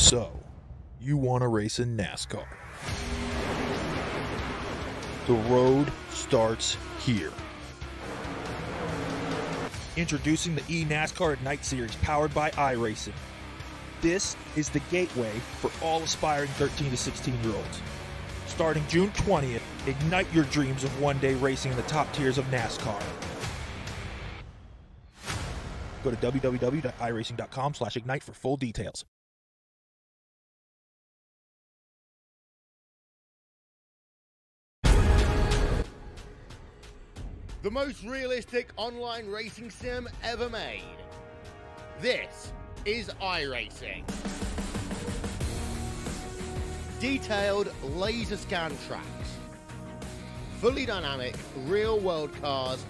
So, you want to race in NASCAR. The road starts here. Introducing the eNASCAR Ignite Series powered by iRacing. This is the gateway for all aspiring 13 to 16-year-olds. Starting June 20th, ignite your dreams of one day racing in the top tiers of NASCAR. Go to www.iracing.com/ignite for full details. The most realistic online racing sim ever made. This is iRacing. Detailed laser scan tracks, fully dynamic real world cars,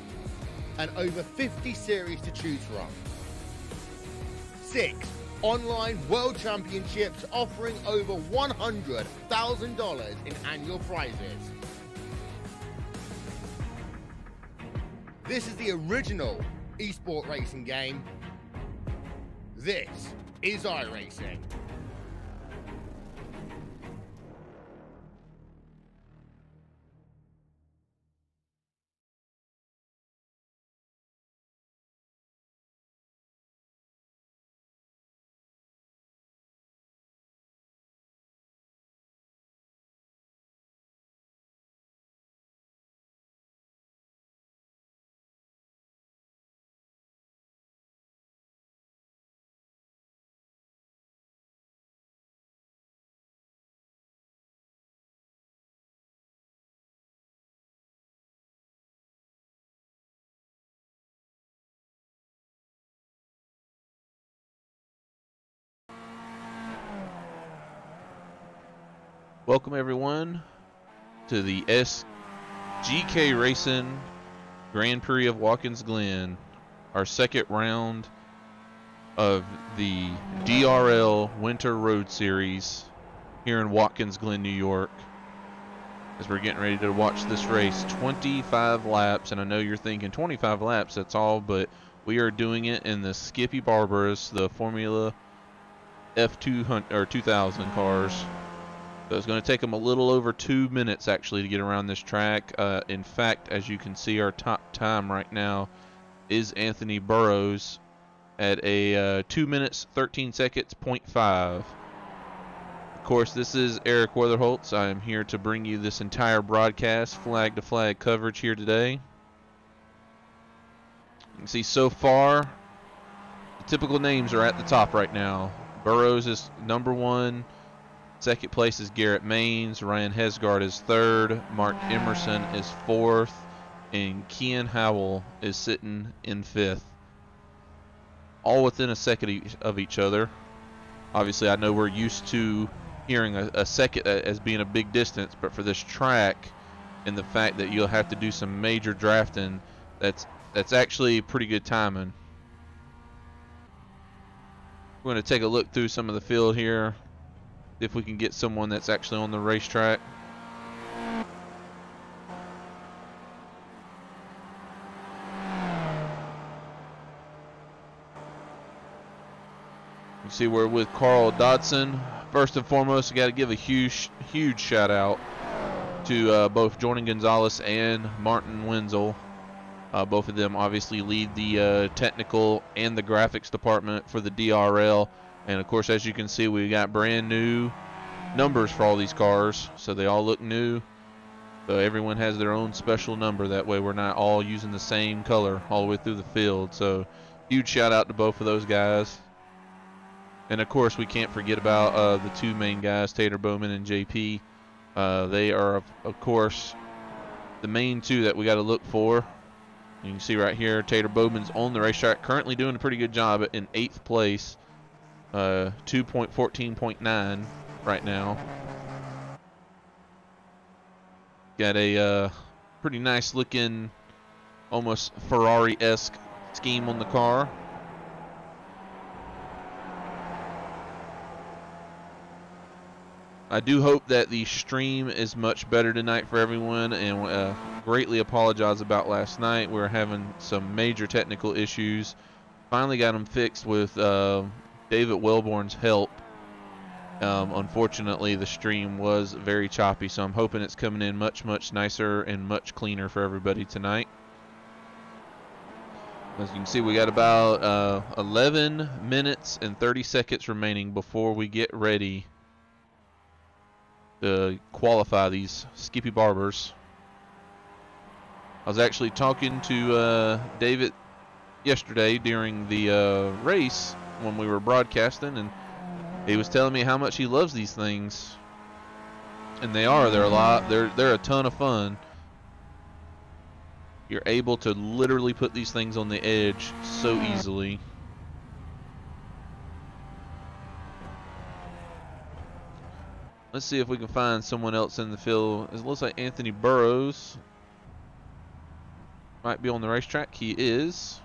and over 50 series to choose from. 6 online world championships offering over $100,000 in annual prizes. This is the original esport racing game. This is iRacing. Welcome everyone to the SGK Racing Grand Prix of Watkins Glen, our second round of the DRL Winter Road Series here in Watkins Glen, New York. As we're getting ready to watch this race, 25 laps, and I know you're thinking 25 laps, that's all, but we are doing it in the Skippy Barbaras, the Formula F200 or 2000 cars. So it's going to take them a little over 2 minutes actually to get around this track. In fact, as you can see, our top time right now is Anthony Burrows at a 2 minutes 13 seconds 0.5. Of course, this is Eric Weatherholtz. I am here to bring you this entire broadcast, flag to flag coverage here today. You can see so far the typical names are at the top right now. Burrows is number 1. Second place is Garrett Maines. Ryan Hesgard is 3rd. Mark Emerson is 4th. And Kian Howell is sitting in 5th. All within a second of each other. Obviously, I know we're used to hearing a second as being a big distance, but for this track and the fact that you'll have to do some major drafting, that's actually pretty good timing. We're going to take a look through some of the field here. If we can get someone that's actually on the racetrack. You see we're with Carl Dodson. First and foremost, we got to give a huge shout out to both Jordan Gonzalez and Martin Wenzel. Both of them obviously lead the technical and the graphics department for the DRL. And of course, as you can see, we got brand new numbers for all these cars, so they all look new. So everyone has their own special number. That way we're not all using the same color all the way through the field. So huge shout out to both of those guys. And of course, we can't forget about the two main guys, Tater Bowman and JP. They are, of course, the main two that we got to look for. You can see right here, Tater Bowman's on the racetrack, currently doing a pretty good job in 8th place. 2.14.9 right now. Got a pretty nice looking, almost Ferrari-esque scheme on the car. I do hope that the stream is much better tonight for everyone, and greatly apologize about last night. We were having some major technical issues. Finally got them fixed with David Wellborn's help. Unfortunately, the stream was very choppy, so I'm hoping it's coming in much, much nicer and much cleaner for everybody tonight. As you can see, we got about 11 minutes and 30 seconds remaining before we get ready to qualify these Skippy Barbers. I was actually talking to David yesterday during the race when we were broadcasting, and he was telling me how much he loves these things, and they're a ton of fun. You're able to literally put these things on the edge so easily. Let's see if we can find someone else in the field. It looks like Anthony Burrows might be on the racetrack. He is.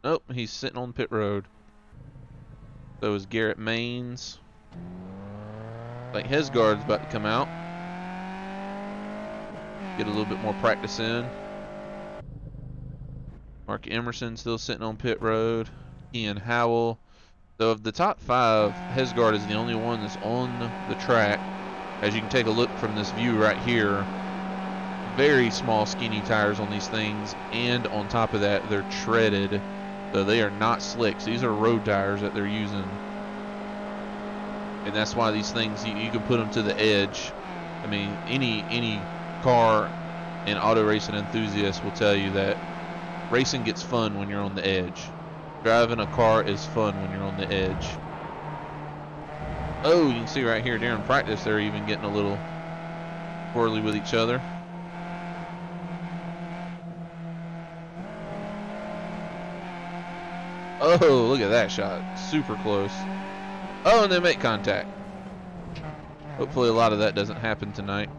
Nope, he's sitting on pit road. So is Garrett Maines. Like Hesgaard's about to come out. Get a little bit more practice in. Mark Emerson still sitting on pit road. Ian Howell. So of the top 5, Hesgaard is the only one that's on the track. As you can take a look from this view right here, very small skinny tires on these things, and on top of that they're treaded, so they are not slicks. These are road tires that they're using, and that's why these things you can put them to the edge. I mean, any car and auto racing enthusiast will tell you that racing gets fun when you're on the edge. Driving a car is fun when you're on the edge. Oh, you can see right here during practice they're even getting a little whirly with each other. Oh, look at that shot. Super close. Oh, and they make contact. Hopefully a lot of that doesn't happen tonight.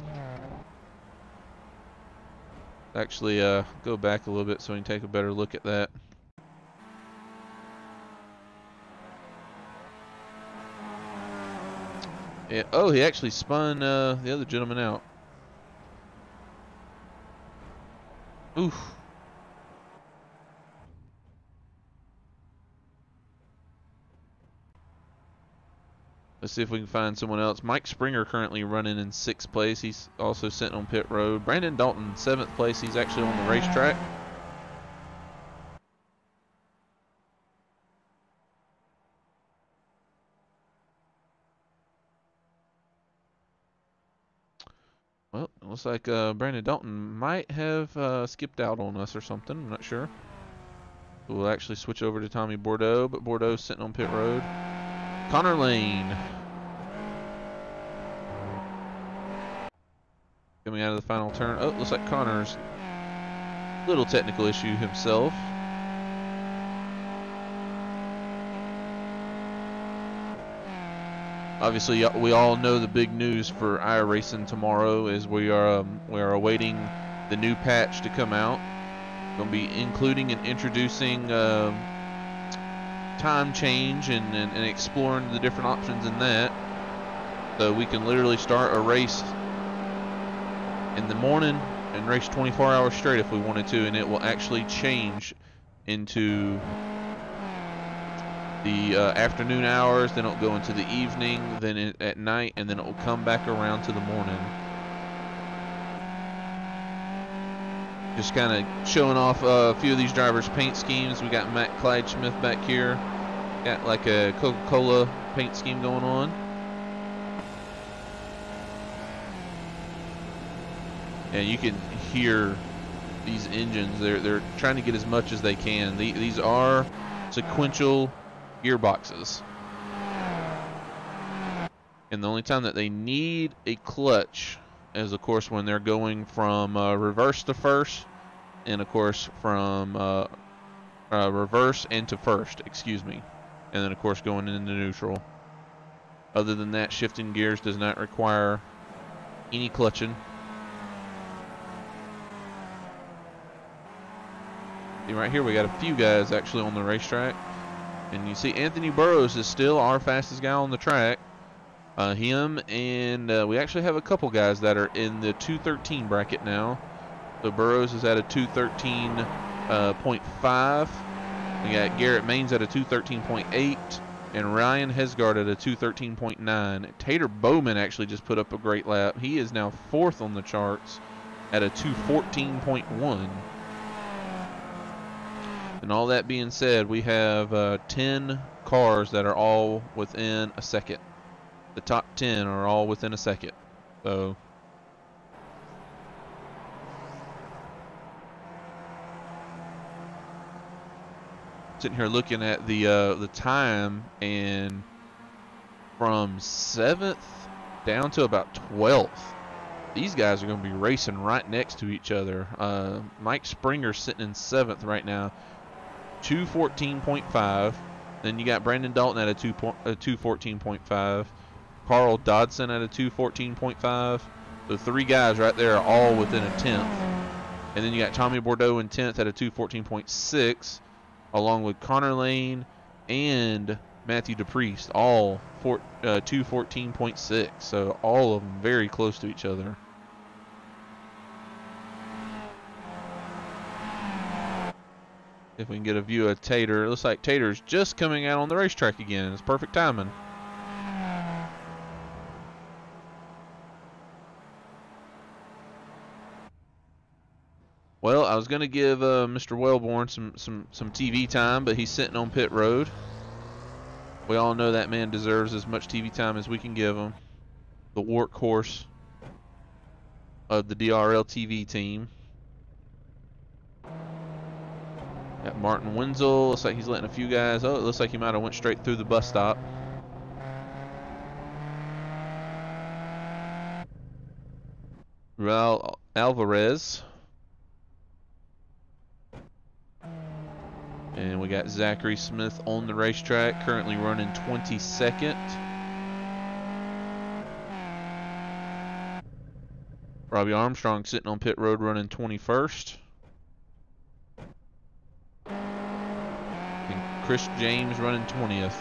Actually, go back a little bit so we can take a better look at that. Yeah, oh, he actually spun the other gentleman out. Oof. Let's see if we can find someone else. Mike Springer currently running in 6th place. He's also sitting on pit road. Brandon Dalton, 7th place. He's actually on the racetrack. Well, it looks like Brandon Dalton might have skipped out on us or something. I'm not sure. We'll actually switch over to Tommy Bordeaux, but Bordeaux's sitting on pit road. Connor Lane coming out of the final turn. Oh, looks like Connor's little technical issue himself. Obviously, we all know the big news for iRacing tomorrow is we are awaiting the new patch to come out. Going to be including and introducing time change and exploring the different options in that, so we can literally start a race in the morning and race 24 hours straight if we wanted to, and it will actually change into the afternoon hours, then it'll go into the evening, then at night, and then it will come back around to the morning. Just kind of showing off a few of these drivers' paint schemes. We got Matt Clyde-Smith back here. Got like a Coca-Cola paint scheme going on. And you can hear these engines. They're trying to get as much as they can. These are sequential gearboxes. And the only time that they need a clutch is, of course, when they're going from reverse to first, and of course from reverse into first, excuse me, and then of course going into neutral. Other than that, shifting gears does not require any clutching. See, right here we got a few guys actually on the racetrack, and you see Anthony Burrows is still our fastest guy on the track. Him and we actually have a couple guys that are in the 213 bracket now. So Burrows is at a 213.5. We got Garrett Maines at a 213.8. and Ryan Hesgard at a 2:13.9. Tater Bowman actually just put up a great lap. He is now 4th on the charts at a 2:14.1. And all that being said, we have 10 cars that are all within a second. The top 10 are all within a second. So sitting here looking at the time, and from 7th down to about 12th, these guys are going to be racing right next to each other. Mike Springer's sitting in 7th right now, 2:14.5. Then you got Brandon Dalton at a 2:14.5. Carl Dodson at a 2:14.5. The 3 guys right there are all within a 10th. And then you got Tommy Bordeaux in 10th at a 2:14.6, along with Connor Lane and Matthew DePriest, all 2:14.6. So all of them very close to each other. If we can get a view of Tater, it looks like Tater's just coming out on the racetrack again. It's perfect timing. Well, I was going to give Mr. Wellborn some TV time, but he's sitting on pit road. We all know that man deserves as much TV time as we can give him. The workhorse of the DRL TV team. Got Martin Wenzel. Looks like he's letting a few guys. Oh, it looks like he might have went straight through the bus stop. Raul Alvarez. And we got Zachary Smith on the racetrack, currently running 22nd. Robbie Armstrong sitting on pit road running 21st. And Chris James running 20th.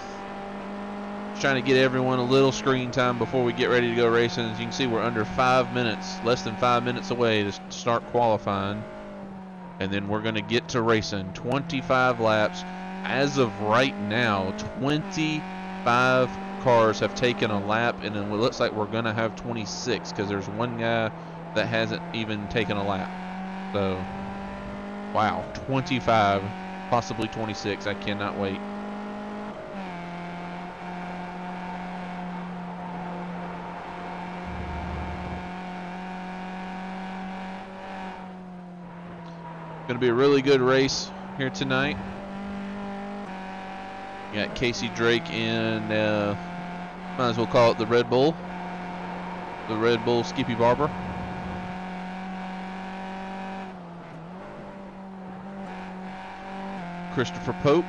Just trying to get everyone a little screen time before we get ready to go racing. As you can see, we're under 5 minutes, less than 5 minutes away to start qualifying. And then we're going to get to racing. 25 laps. As of right now, 25 cars have taken a lap, and then it looks like we're going to have 26 because there's one guy that hasn't even taken a lap. So, wow, 25, possibly 26. I cannot wait. Going to be a really good race here tonight. You got Casey Drake in, might as well call it the Red Bull. The Red Bull Skippy Barber. Christopher Pope,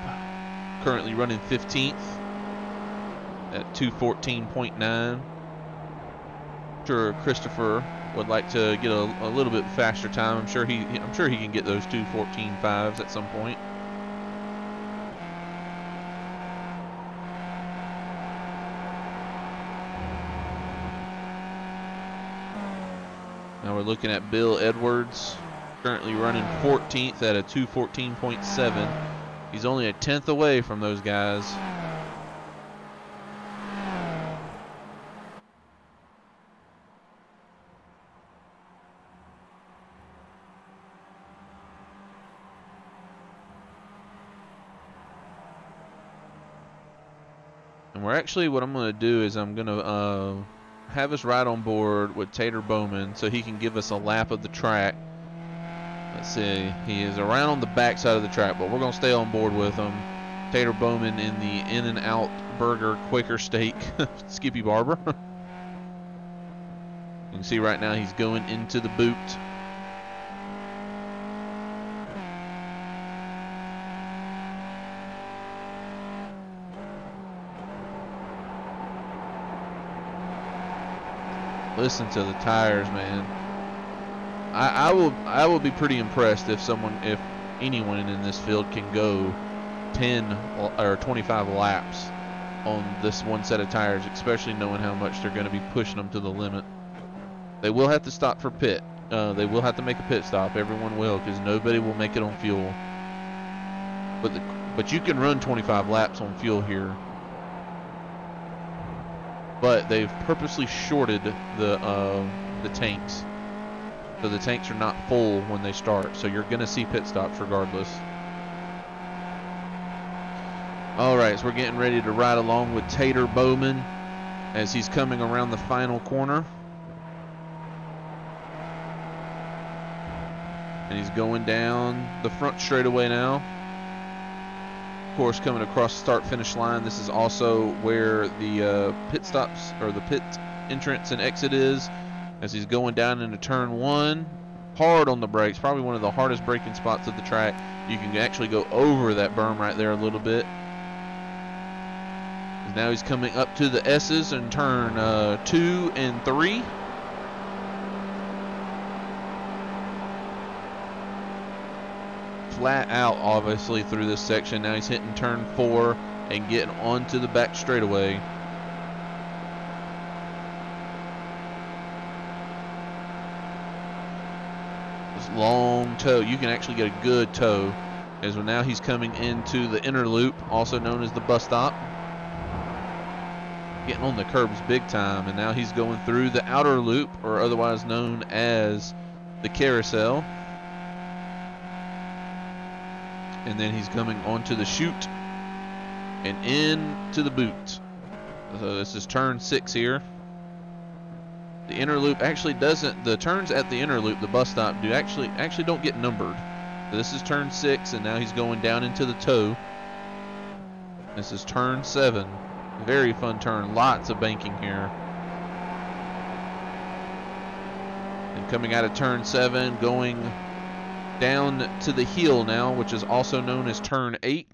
currently running 15th at 2:14.9. Sure, Christopher would like to get a little bit faster time. I'm sure he can get those 2:14.5s at some point. Now we're looking at Bill Edwards, currently running 14th at a 2:14.7. He's only a 10th away from those guys. And we're actually, what I'm going to do is I'm going to have us ride on board with Tater Bowman so he can give us a lap of the track. Let's see, he is around on the back side of the track, but we're going to stay on board with him. Tater Bowman in the In-N-Out Burger Quaker Steak Skippy Barber. You can see right now he's going into the boot. Listen to the tires, man. I will be pretty impressed if anyone in this field can go 10 or 25 laps on this one set of tires, especially knowing how much they're going to be pushing them to the limit. They will have to stop for pit. They will have to make a pit stop. Everyone will, because nobody will make it on fuel. But you can run 25 laps on fuel here. but they've purposely shorted the tanks, so the tanks are not full when they start. So you're gonna see pit stops regardless. All right, so we're getting ready to ride along with Tater Bowman as he's coming around the final corner. And he's going down the front straightaway now. Of course, coming across the start-finish line. This is also where the pit stops, or the pit entrance and exit is, as he's going down into turn 1. Hard on the brakes, probably one of the hardest braking spots of the track. You can actually go over that berm right there a little bit. Now he's coming up to the S's in turn 2 and 3. Flat out, obviously, through this section. Now he's hitting turn 4 and getting onto the back straightaway. This long toe, you can actually get a good toe, as now he's coming into the inner loop, also known as the bus stop. Getting on the curbs big time, and now he's going through the outer loop, or otherwise known as the carousel. And then he's coming onto the chute and into the boot. So this is turn 6 here. The inner loop actually doesn't, the turns at the inner loop, the bus stop, do actually don't get numbered. So this is turn 6, and now he's going down into the toe. This is turn 7. Very fun turn, lots of banking here. And coming out of turn 7, going down to the heel now, which is also known as turn 8.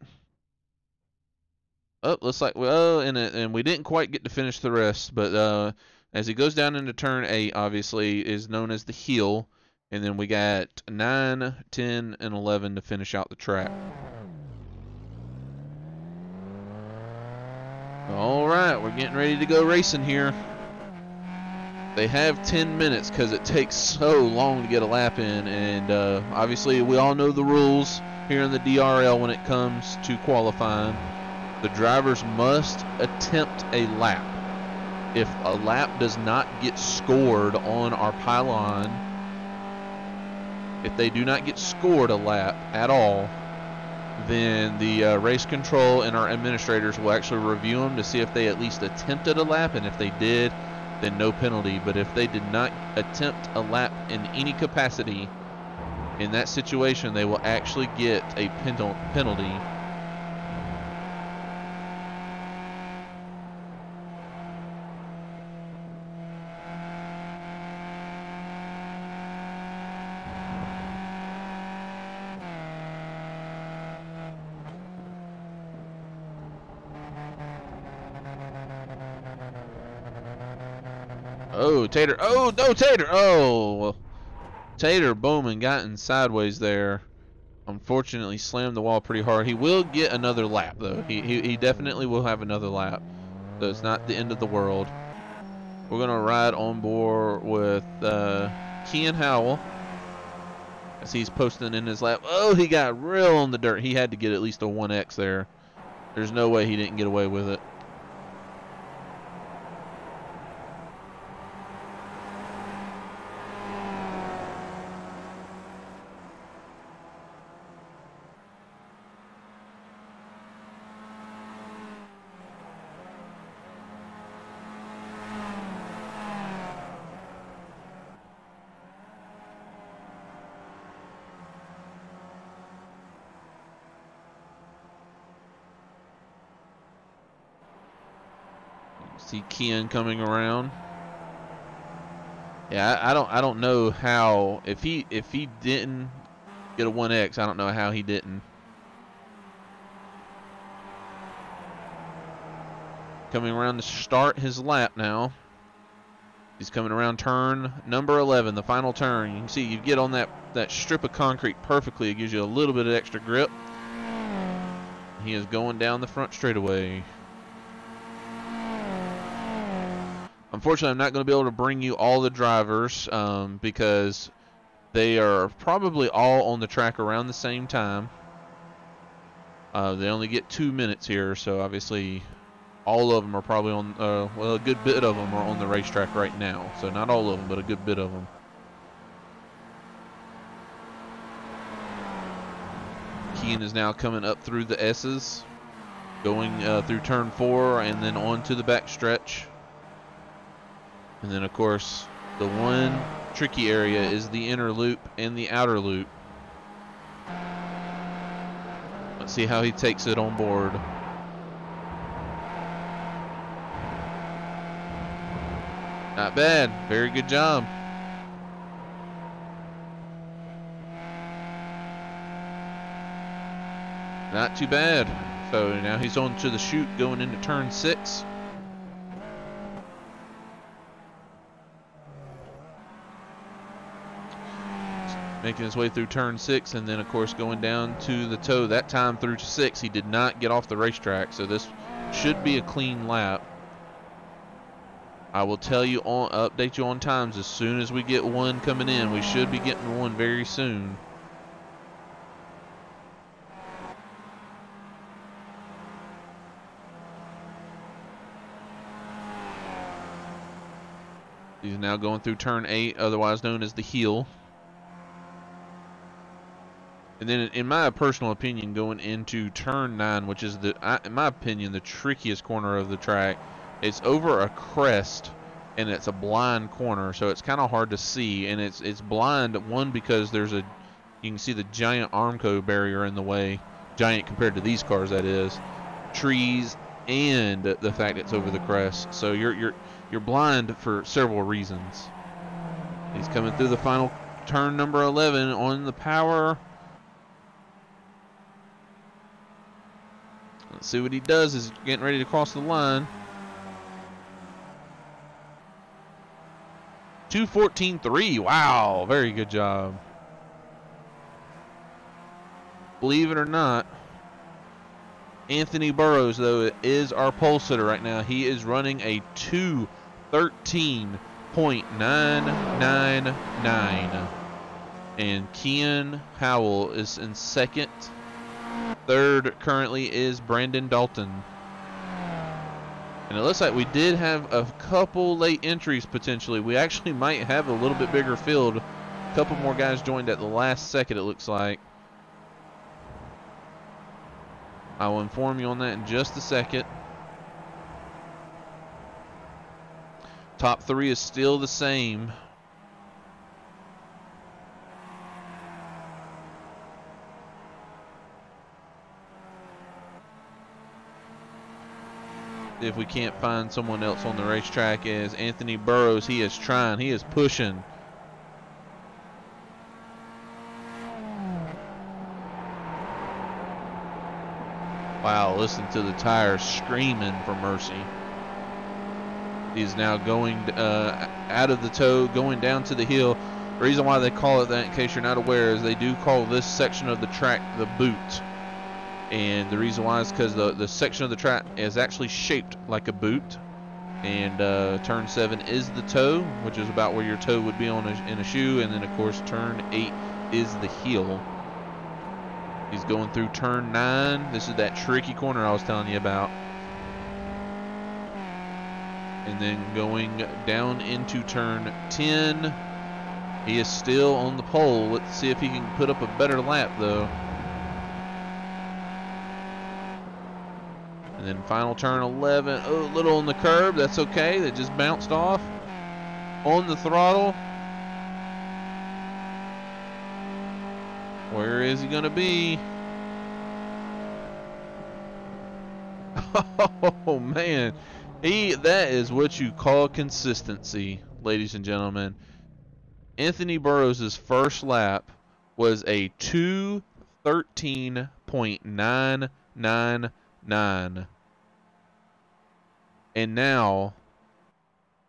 Oh, looks like, well, and we didn't quite get to finish the rest, but as he goes down into turn 8, obviously, is known as the heel. And then we got 9, 10, and 11 to finish out the track. All right, we're getting ready to go racing here. They have 10 minutes because it takes so long to get a lap in, and obviously we all know the rules here in the DRL when it comes to qualifying. The drivers must attempt a lap. If a lap does not get scored on our pylon, if they do not get scored a lap at all, then the race control and our administrators will actually review them to see if they at least attempted a lap, and if they did, then no penalty. But if they did not attempt a lap in any capacity, in that situation, they will actually get a penalty. Oh, Tater. Oh, no, Tater. Oh, well, Tater Bowman got in sideways there. Unfortunately, slammed the wall pretty hard. He will get another lap, though. He definitely will have another lap. So it's not the end of the world. We're going to ride on board with Ken Howell as he's posting in his lap. Oh, he got real on the dirt. He had to get at least a 1X there. There's no way he didn't get away with it. See Ken coming around. Yeah, I don't know how, if he didn't get a 1X, I don't know how he didn't. Coming around to start his lap now. He's coming around turn number 11, the final turn. You can see you get on that strip of concrete perfectly. It gives you a little bit of extra grip. He is going down the front straightaway. Unfortunately, I'm not going to be able to bring you all the drivers because they are probably all on the track around the same time. They only get 2 minutes here, so obviously All of them are probably on, well, a good bit of them are on the racetrack right now. So not all of them, but a good bit of them. Kean is now coming up through the S's, going through turn 4 and then on to the back stretch. And then, of course, the one tricky area is the inner loop and the outer loop. Let's see how he takes it on board. Not bad. Very good job. Not too bad. So now he's on to the chute going into turn 6. Making his way through turn 6 and then of course going down to the toe. That time through 6 he did not get off the racetrack, so this should be a clean lap. I will tell you update you on times as soon as we get one coming in. We should be getting one very soon. He's now going through turn 8, otherwise known as the heel. And then, in my personal opinion, going into turn 9, which is, in my opinion, the trickiest corner of the track. It's over a crest, and it's a blind corner, so it's kind of hard to see. And it's blind, one, because there's you can see the giant Armco barrier in the way. Giant compared to these cars, that is. Trees, and the fact it's over the crest. So you're blind for several reasons. He's coming through the final turn, number 11, on the power. Let's see what he does. Is getting ready to cross the line. 2:14.3. Wow, very good job. Believe it or not, Anthony Burrows, though, is our pole sitter right now. He is running a 2:13.999. And Kean Howell is in second. Third currently is Brandon Dalton. And it looks like we did have a couple late entries potentially. We actually might have a little bit bigger field. A couple more guys joined at the last second, it looks like. I will inform you on that in just a second. Top 3 is still the same. If we can't find someone else on the racetrack, as Anthony Burrows, he is trying, he is pushing. Wow, listen to the tires screaming for mercy. He's now going out of the toe, going down to the hill. The reason why they call it that, in case you're not aware, is they do call this section of the track the boot. And the reason why is because the section of the track is actually shaped like a boot. And turn 7 is the toe, which is about where your toe would be in a shoe. And then, of course, turn 8 is the heel. He's going through turn 9. This is that tricky corner I was telling you about. And then going down into turn 10. He is still on the pole. Let's see if he can put up a better lap, though. And then final turn 11. Oh, a little on the curb. That's okay. That just bounced off. On the throttle. Where is he going to be? Oh, man. That is what you call consistency, ladies and gentlemen. Anthony Burrows' first lap was a 2:13.999. And now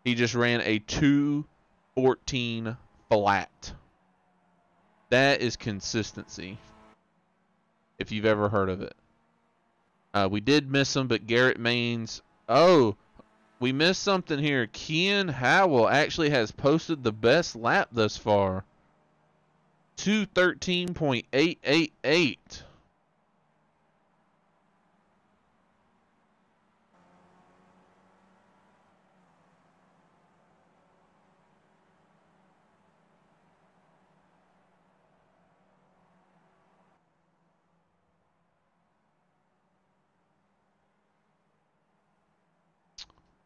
he just ran a 2:14 flat. That is consistency, if you've ever heard of it. We did miss him, but Garrett Maines. Oh, we missed something here. Kean Howell actually has posted the best lap thus far. 2:13.888.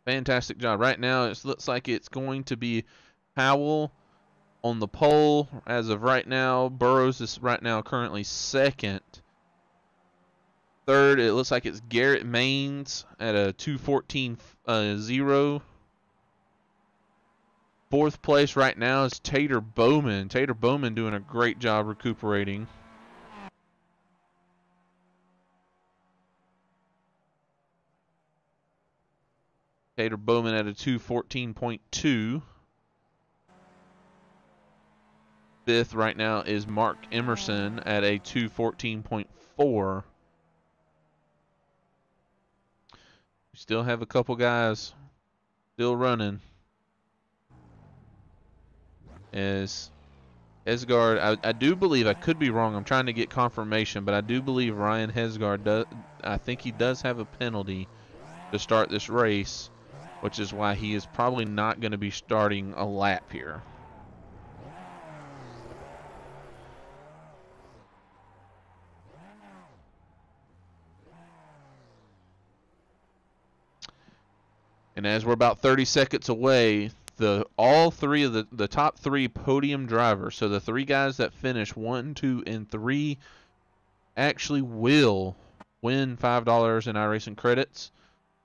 Fantastic job. Right now, it looks like it's going to be Howell on the pole as of right now. Burrows is right now currently second. Third, it looks like it's Garrett Maines at a 2:14.0. Fourth place right now is Tater Bowman. Tater Bowman doing a great job recuperating. Tater Bowman at a 2:14.2. Fifth right now is Mark Emerson at a 2:14.4. We still have a couple guys still running. As Hesgard, I do believe, I could be wrong, I'm trying to get confirmation, but I do believe Ryan Hesgard does, I think he does have a penalty to start this race, which is why he is probably not going to be starting a lap here. And as we're about 30 seconds away, all three of the top three podium drivers, so the three guys that finish 1, 2, and 3, actually will win $5 in iRacing credits.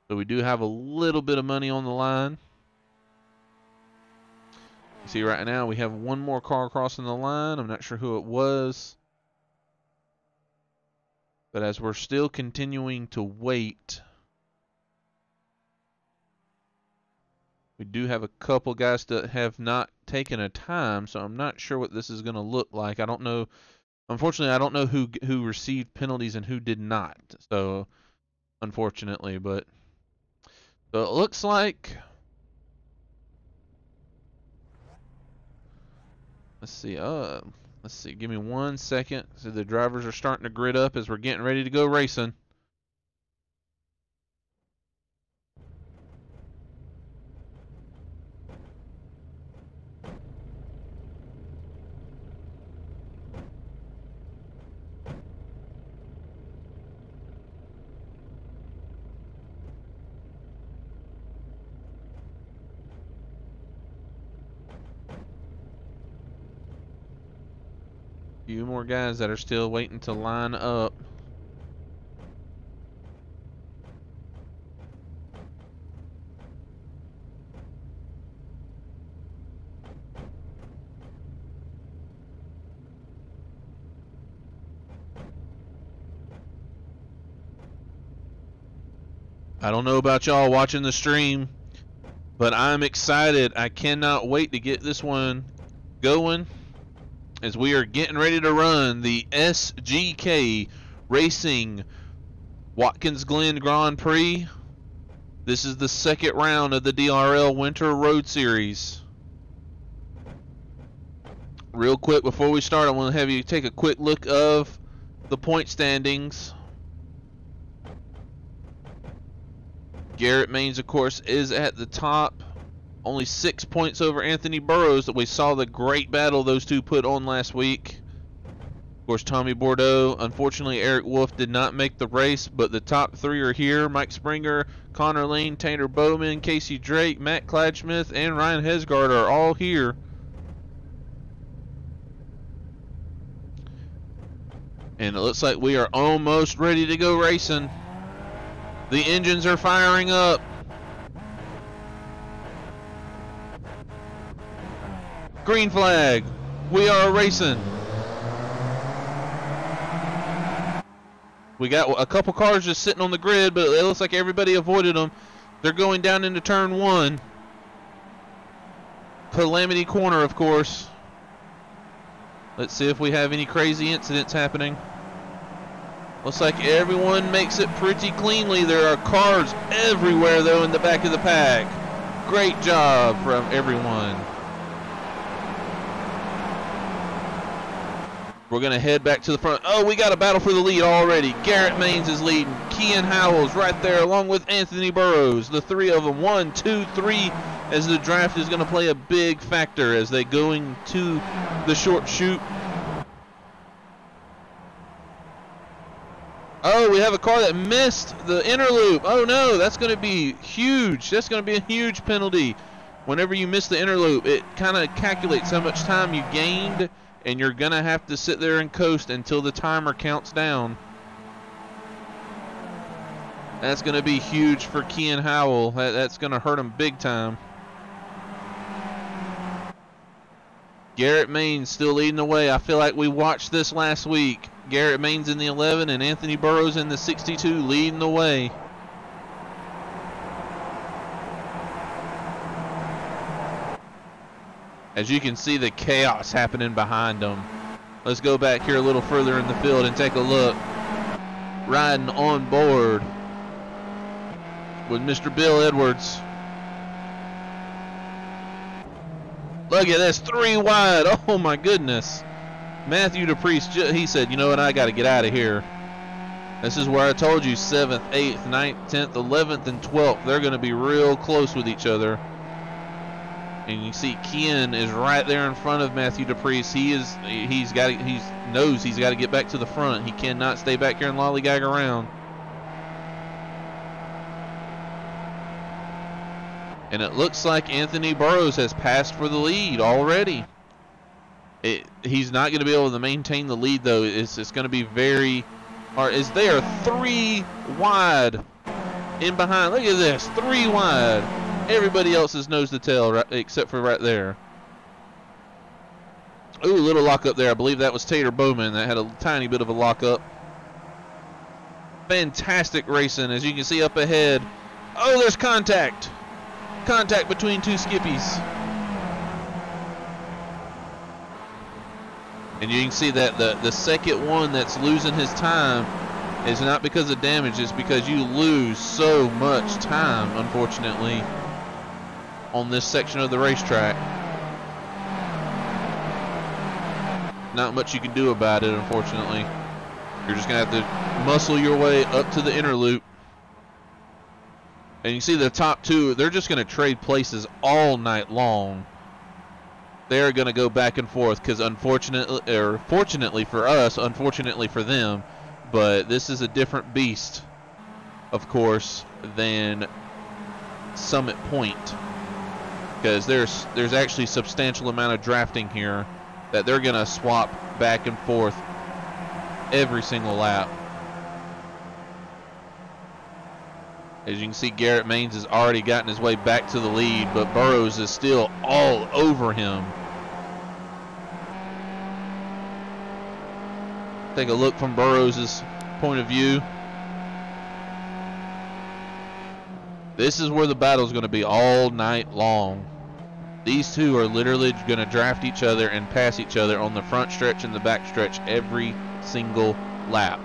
So we do have a little bit of money on the line. You see right now we have one more car crossing the line. I'm not sure who it was. But as we're still continuing to wait, we do have a couple guys that have not taken a time, so I'm not sure what this is going to look like. I don't know. Unfortunately, I don't know who received penalties and who did not. So, unfortunately, but so it looks like. Let's see. Let's see. Give me 1 second. So the drivers are starting to grid up as we're getting ready to go racing. Few more guys that are still waiting to line up. I don't know about y'all watching the stream, but I'm excited. I cannot wait to get this one going, as we are getting ready to run the SGK Racing Watkins Glen Grand Prix. This is the second round of the DRL Winter Road Series. Real quick before we start, I want to have you take a quick look of the point standings. Garrett Maines, of course, is at the top. Only 6 points over Anthony Burrows. That we saw the great battle those two put on last week. Of course, Tommy Bordeaux. Unfortunately, Eric Wolf did not make the race, but the top three are here. Mike Springer, Connor Lane, Tanner Bowman, Casey Drake, Matt Cladschmidt, and Ryan Hesgard are all here. And it looks like we are almost ready to go racing. The engines are firing up. Green flag. We are racing. We got a couple cars just sitting on the grid, but it looks like everybody avoided them. They're going down into turn 1. Calamity Corner, of course. Let's see if we have any crazy incidents happening. Looks like everyone makes it pretty cleanly. There are cars everywhere, though, in the back of the pack. Great job from everyone. We're going to head back to the front. Oh, we got a battle for the lead already. Garrett Maines is leading. Kean Howell's right there along with Anthony Burrows. The three of them, 1, 2, 3, as the draft is going to play a big factor as they going to the short chute. Oh, we have a car that missed the inner loop. Oh no, that's going to be huge. That's going to be a huge penalty. Whenever you miss the inner loop, it kind of calculates how much time you gained, and you're going to have to sit there and coast until the timer counts down. That's going to be huge for Ken Howell. That's going to hurt him big time. Garrett Maines still leading the way. I feel like we watched this last week. Garrett Maines in the 11 and Anthony Burrows in the 62 leading the way. As you can see the chaos happening behind them. Let's go back here a little further in the field and take a look. Riding on board with Mr. Bill Edwards. Look at this, 3 wide. Oh my goodness. Matthew DePriest, he said, you know what, I got to get out of here. This is where I told you 7th, 8th, 9th, 10th, 11th, and 12th. They're going to be real close with each other. And you see Ken is right there in front of Matthew DePriest. He knows he's got to get back to the front. He cannot stay back here and lollygag around. And it looks like Anthony Burrows has passed for the lead already. He's not going to be able to maintain the lead, though. It's going to be very hard. They are 3 wide in behind. Look at this, 3 wide. Everybody else is nose to tail, right, except for right there. Ooh, little lockup there. I believe that was Tater Bowman that had a tiny bit of a lockup. Fantastic racing, as you can see up ahead. Oh, there's contact. Contact between 2 skippies. And you can see that the second one that's losing his time is not because of damage, it's because you lose so much time, unfortunately, on this section of the racetrack. Not much you can do about it, unfortunately. You're just going to have to muscle your way up to the inner loop. And you see the top 2, they're just going to trade places all night long. They're going to go back and forth because fortunately for us, unfortunately for them, but this is a different beast, of course, than Summit Point, because there's actually a substantial amount of drafting here that they're going to swap back and forth every single lap. As you can see, Garrett Maines has already gotten his way back to the lead, but Burrows is still all over him. Take a look from Burrows' point of view. This is where the battle is going to be all night long. These two are literally going to draft each other and pass each other on the front stretch and the back stretch every single lap.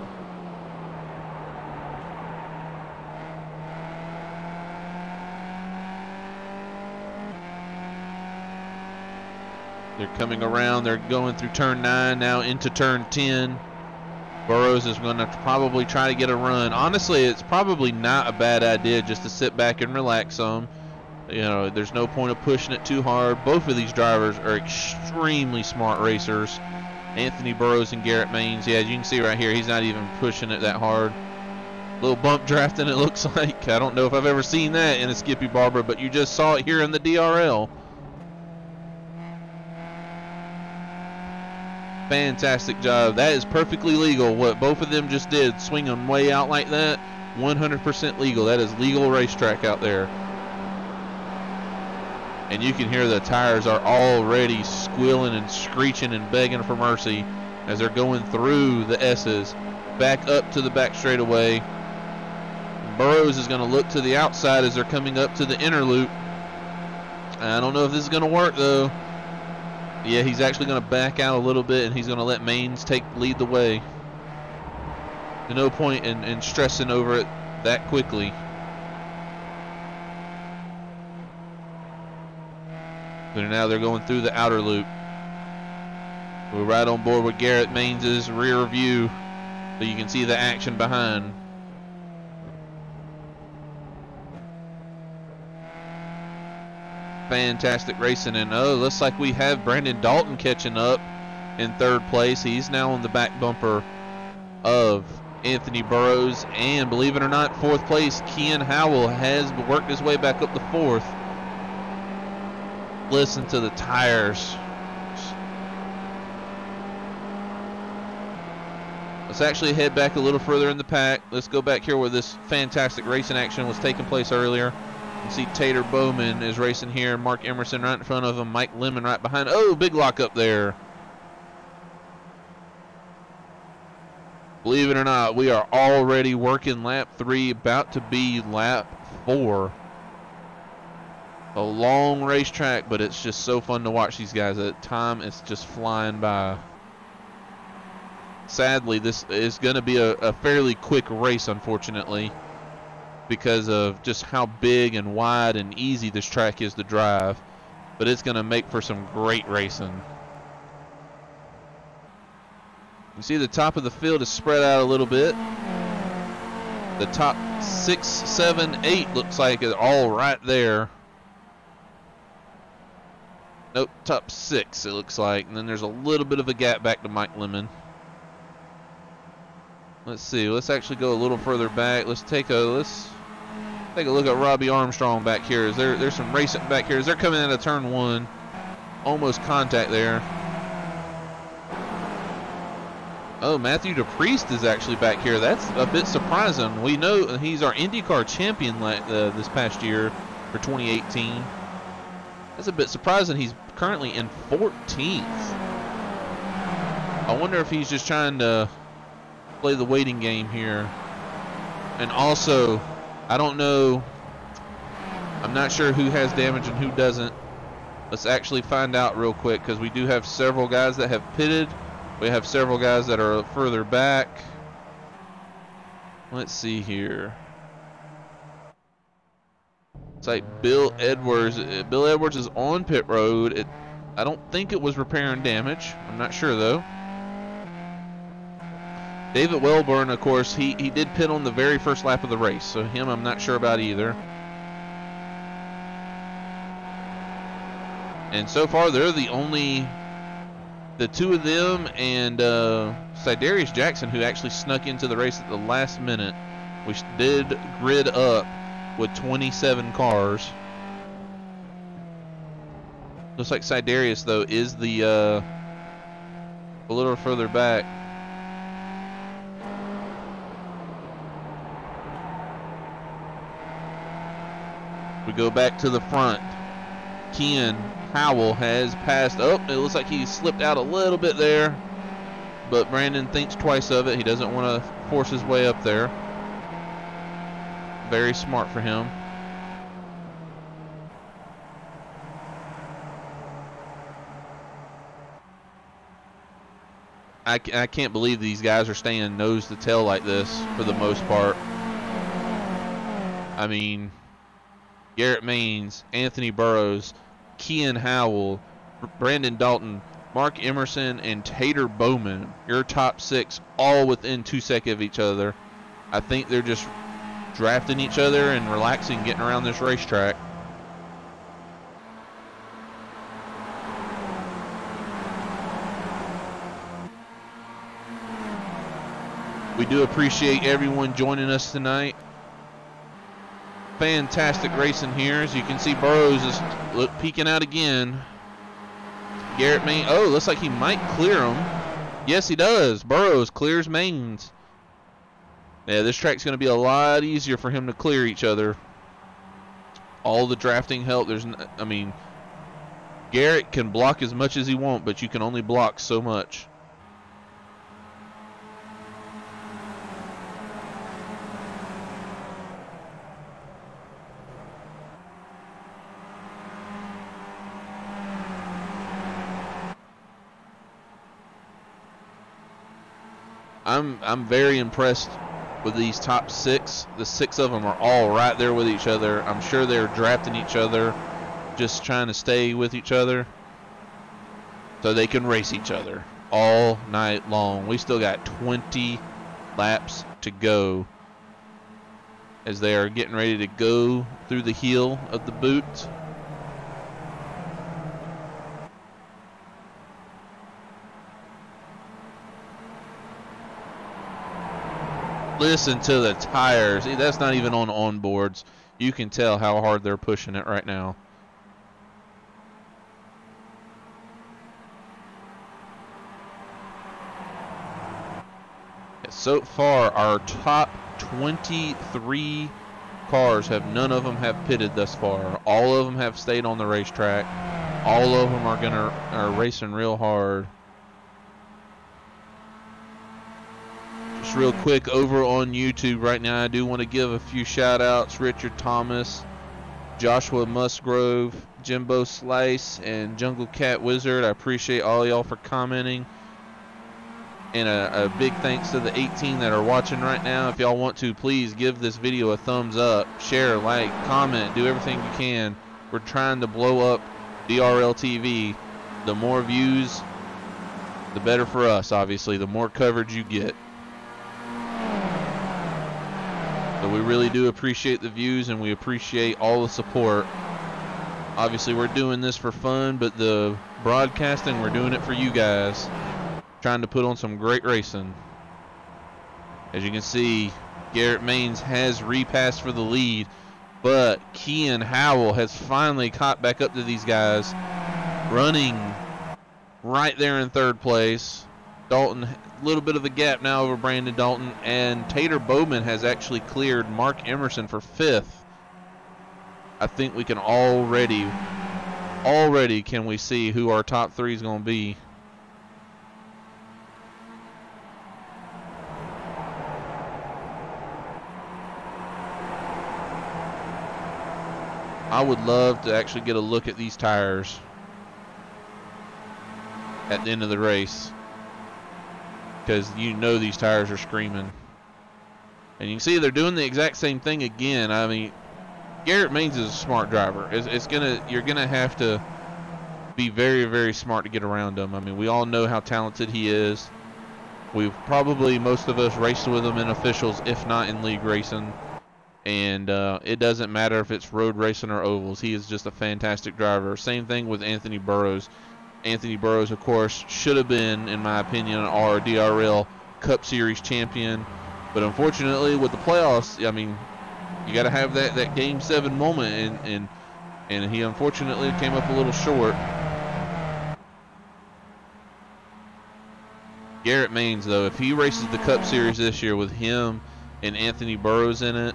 They're coming around. They're going through turn 9 now into turn 10. Burrows is going to probably try to get a run. Honestly, it's probably not a bad idea just to sit back and relax some. You know, there's no point of pushing it too hard. Both of these drivers are extremely smart racers. Anthony Burrows and Garrett Maines. Yeah, as you can see right here, he's not even pushing it that hard. Little bump drafting, it looks like. I don't know if I've ever seen that in a Skippy Barber, but you just saw it here in the DRL. Fantastic job. That is perfectly legal. What both of them just did, swing them way out like that, 100% legal. That is legal racetrack out there. And you can hear the tires are already squealing and screeching and begging for mercy as they're going through the S's, back up to the back straightaway. Burrows is going to look to the outside as they're coming up to the inner loop. I don't know if this is going to work, though. Yeah, he's actually going to back out a little bit, and he's going to let Maines lead the way. There's no point in stressing over it that quickly. But now they're going through the outer loop. We're right on board with Garrett Maines' rear view, so you can see the action behind. Fantastic racing, and oh, looks like we have Brandon Dalton catching up in third place. He's now on the back bumper of Anthony Burrows, and believe it or not, 4th place, Kian Howell has worked his way back up to 4th. Listen to the tires. Let's actually head back a little further in the pack. Let's go back here where this fantastic racing action was taking place earlier. You can see Tater Bowman is racing here. Mark Emerson right in front of him. Mike Lemon right behind. Oh, big lock up there. Believe it or not, we are already working lap 3, about to be lap 4. A long racetrack, but it's just so fun to watch these guys. At time, it's just flying by. Sadly, this is going to be a fairly quick race, unfortunately, because of just how big and wide and easy this track is to drive. But it's going to make for some great racing. You see the top of the field is spread out a little bit. The top 6, 7, 8 looks like it's all right there. Nope, top 6 it looks like. And then there's a little bit of a gap back to Mike Lemon. Let's see. Let's actually go a little further back. Let's take a look at Robbie Armstrong back here. There's some racing back here. As they're coming out of turn 1, almost contact there. Oh, Matthew DePriest is actually back here. That's a bit surprising. We know he's our IndyCar champion this past year for 2018. That's a bit surprising. He's currently in 14th. I wonder if he's just trying to play the waiting game here. And also, I don't know. I'm not sure who has damage and who doesn't. Let's actually find out real quick, because we do have several guys that have pitted. We have several guys that are further back. Let's see here. It's like Bill Edwards. Bill Edwards is on pit road. I don't think it was repair and damage. I'm not sure though. David Welburn, of course, he did pit on the very first lap of the race, so him I'm not sure about either. And so far they're the two of them and Sidarius Jackson, who actually snuck into the race at the last minute. We did grid up with 27 cars. Looks like Sidarius, though, is a little further back. We go back to the front. Ken Howell has passed. Oh, it looks like he slipped out a little bit there, but Brandon thinks twice of it. He doesn't want to force his way up there. Very smart for him. I can't believe these guys are staying nose to tail like this for the most part. I mean, Garrett Maines, Anthony Burrows, Kian Howell, Brandon Dalton, Mark Emerson, and Tater Bowman, your top 6, all within 2 seconds of each other. I think they're just drafting each other and relaxing, getting around this racetrack. We do appreciate everyone joining us tonight. Fantastic racing here. As you can see, Burrows is peeking out again. Garrett Maines. Oh, looks like he might clear him. Yes, he does. Burrows clears Maines. Yeah, this track's going to be a lot easier for him to clear each other. All the drafting help. I mean, Garrett can block as much as he wants, but you can only block so much. I'm very impressed with these top 6. The 6 of them are all right there with each other. I'm sure they're drafting each other, just trying to stay with each other so they can race each other all night long. We still got 20 laps to go as they are getting ready to go through the heel of the boot. Listen to the tires. See, that's not even on onboards. You can tell how hard they're pushing it right now. So far, our top 23 cars none of them have pitted thus far. All of them have stayed on the racetrack. All of them are racing real hard. Just real quick, over on YouTube right now, I do want to give a few shout outs. Richard Thomas, Joshua Musgrove, Jimbo Slice, and Jungle Cat Wizard. I appreciate all y'all for commenting. And a big thanks to the 18 that are watching right now. If y'all want to, please give this video a thumbs up, share, like, comment, do everything you can. We're trying to blow up DRL TV. The more views, the better for us, obviously. The more coverage you get. So we really do appreciate the views, and we appreciate all the support. Obviously, we're doing this for fun, but the broadcasting, we're doing it for you guys. Trying to put on some great racing. As you can see, Garrett Maines has repassed for the lead, but Kean Howell has finally caught back up to these guys, running right there in third place. Dalton, a little bit of a gap now over Brandon Dalton, and Tater Bowman has actually cleared Mark Emerson for 5th. I think we can already can we see who our top 3 is going to be. I would love to actually get a look at these tires at the end of the race, because you know these tires are screaming. And you can see they're doing the exact same thing again. I mean, Garrett Maines is a smart driver. You're gonna have to be very, very smart to get around him. I mean, we all know how talented he is. We've probably, most of us, raced with him in officials, if not in league racing. And it doesn't matter if it's road racing or ovals. He is just a fantastic driver. Same thing with Anthony Burrows. Anthony Burrows, of course, should have been, in my opinion, our DRL Cup Series champion. But unfortunately, with the playoffs, I mean, you got to have that Game 7 moment. And he unfortunately came up a little short. Garrett Maines, though, if he races the Cup Series this year with him and Anthony Burrows in it,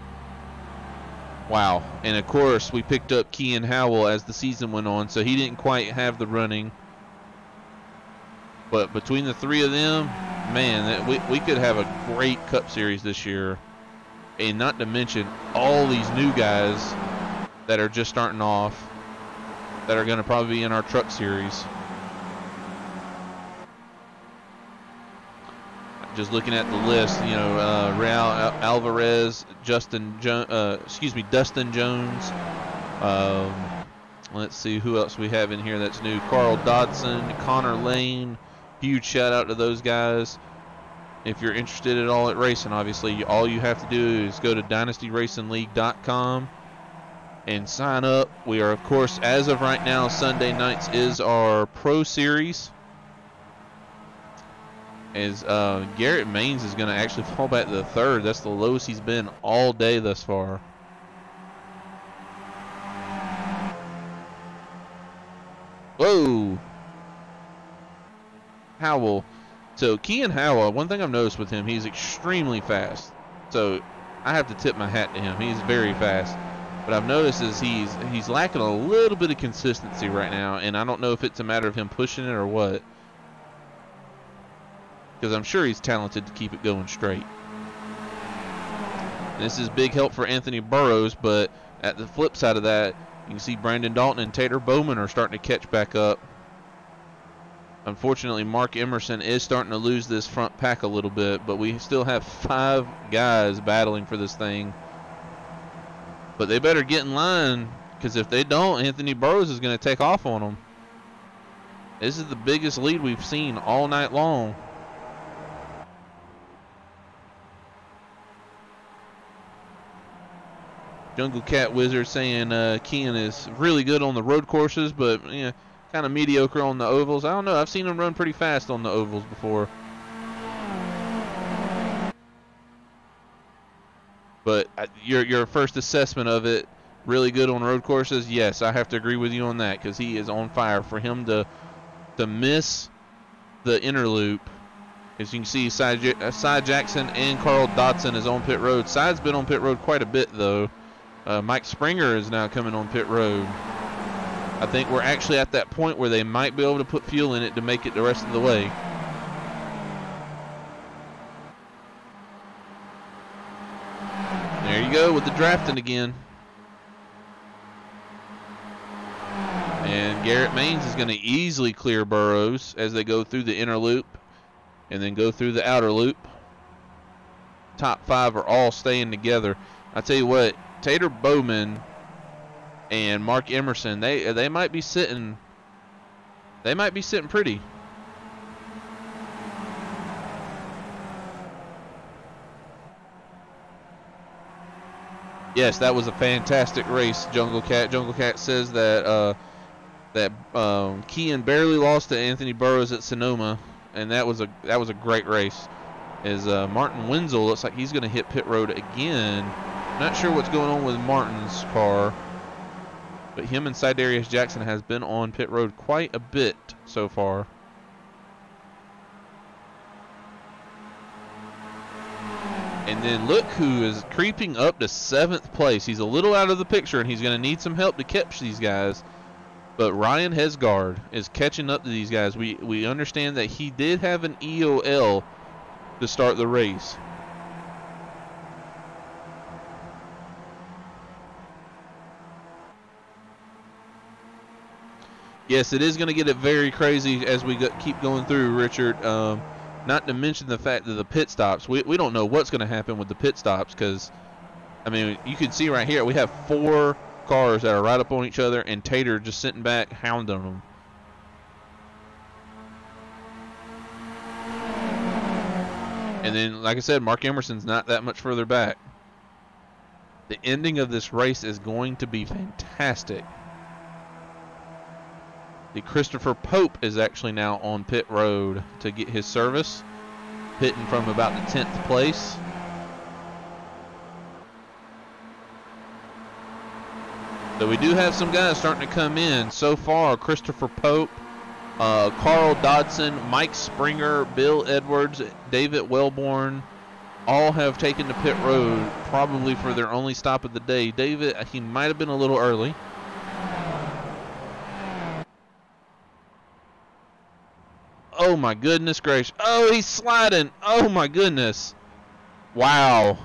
wow. And of course, we picked up Kean Howell as the season went on, so he didn't quite have the running. But between the 3 of them, man, we could have a great Cup Series this year. And not to mention all these new guys that are just starting off that are going to probably be in our Truck Series. Just looking at the list, you know, Real Alvarez, Dustin Jones. Let's see who else we have in here that's new. Carl Dodson, Connor Lane. Huge shout out to those guys. If you're interested at all at racing, obviously, all you have to do is go to dynastyracingleague.com and sign up. We are, of course, as of right now, Sunday nights is our Pro Series. As Garrett Maines is going to actually fall back to the 3rd. That's the lowest he's been all day thus far. Whoa. Howell. So Kean Howell, one thing I've noticed with him, he's extremely fast. So I have to tip my hat to him. He's very fast. But I've noticed is he's lacking a little bit of consistency right now, and I don't know if it's a matter of him pushing it or what. Because I'm sure he's talented to keep it going straight. This is big help for Anthony Burrows, but at the flip side of that, you can see Brandon Dalton and Tater Bowman are starting to catch back up. Unfortunately, Mark Emerson is starting to lose this front pack a little bit, but we still have 5 guys battling for this thing. But they better get in line, because if they don't, Anthony Burrows is going to take off on them. This is the biggest lead we've seen all night long. Jungle Cat Wizard saying Kean is really good on the road courses, but kind of mediocre on the ovals. I don't know. I've seen him run pretty fast on the ovals before. your first assessment of it, really good on road courses. Yes, I have to agree with you on that because he is on fire. For him to miss the inner loop, as you can see, Cy Jackson and Carl Dodson is on pit road. Cy's been on pit road quite a bit though. Mike Springer is now coming on pit road. I think we're actually at that point where they might be able to put fuel in it to make it the rest of the way. There you go with the drafting again. And Garrett Maines is going to easily clear Burrows as they go through the inner loop and then go through the outer loop. Top 5 are all staying together. I tell you what, Tater Bowman and Mark Emerson, they might be sitting pretty. Yes, that was a fantastic race, Jungle Cat. Jungle Cat says that Kean barely lost to Anthony Burrows at Sonoma, and that was a great race. As Martin Wenzel looks like he's going to hit pit road again. Not sure what's going on with Martin's car, but him and Sidarius Jackson has been on pit road quite a bit so far. And then look who is creeping up to 7th place. He's a little out of the picture, and he's going to need some help to catch these guys. But Ryan Hesgard is catching up to these guys. We understand that he did have an EOL to start the race. Yes, it is going to get it very crazy as we keep going through, Richard. Not to mention the fact that the pit stops. We don't know what's going to happen with the pit stops because, I mean, you can see right here we have 4 cars that are right up on each other and Tater just sitting back hounding them. And then, like I said, Mark Emerson's not that much further back. The ending of this race is going to be fantastic. The Christopher Pope is actually now on pit road to get his service, pitting from about the 10th place. So we do have some guys starting to come in. So far, Christopher Pope, Carl Dodson, Mike Springer, Bill Edwards, David Wellborn, all have taken to pit road, probably for their only stop of the day. David, he might have been a little early. Oh my goodness gracious. Oh, he's sliding. Oh my goodness. Wow.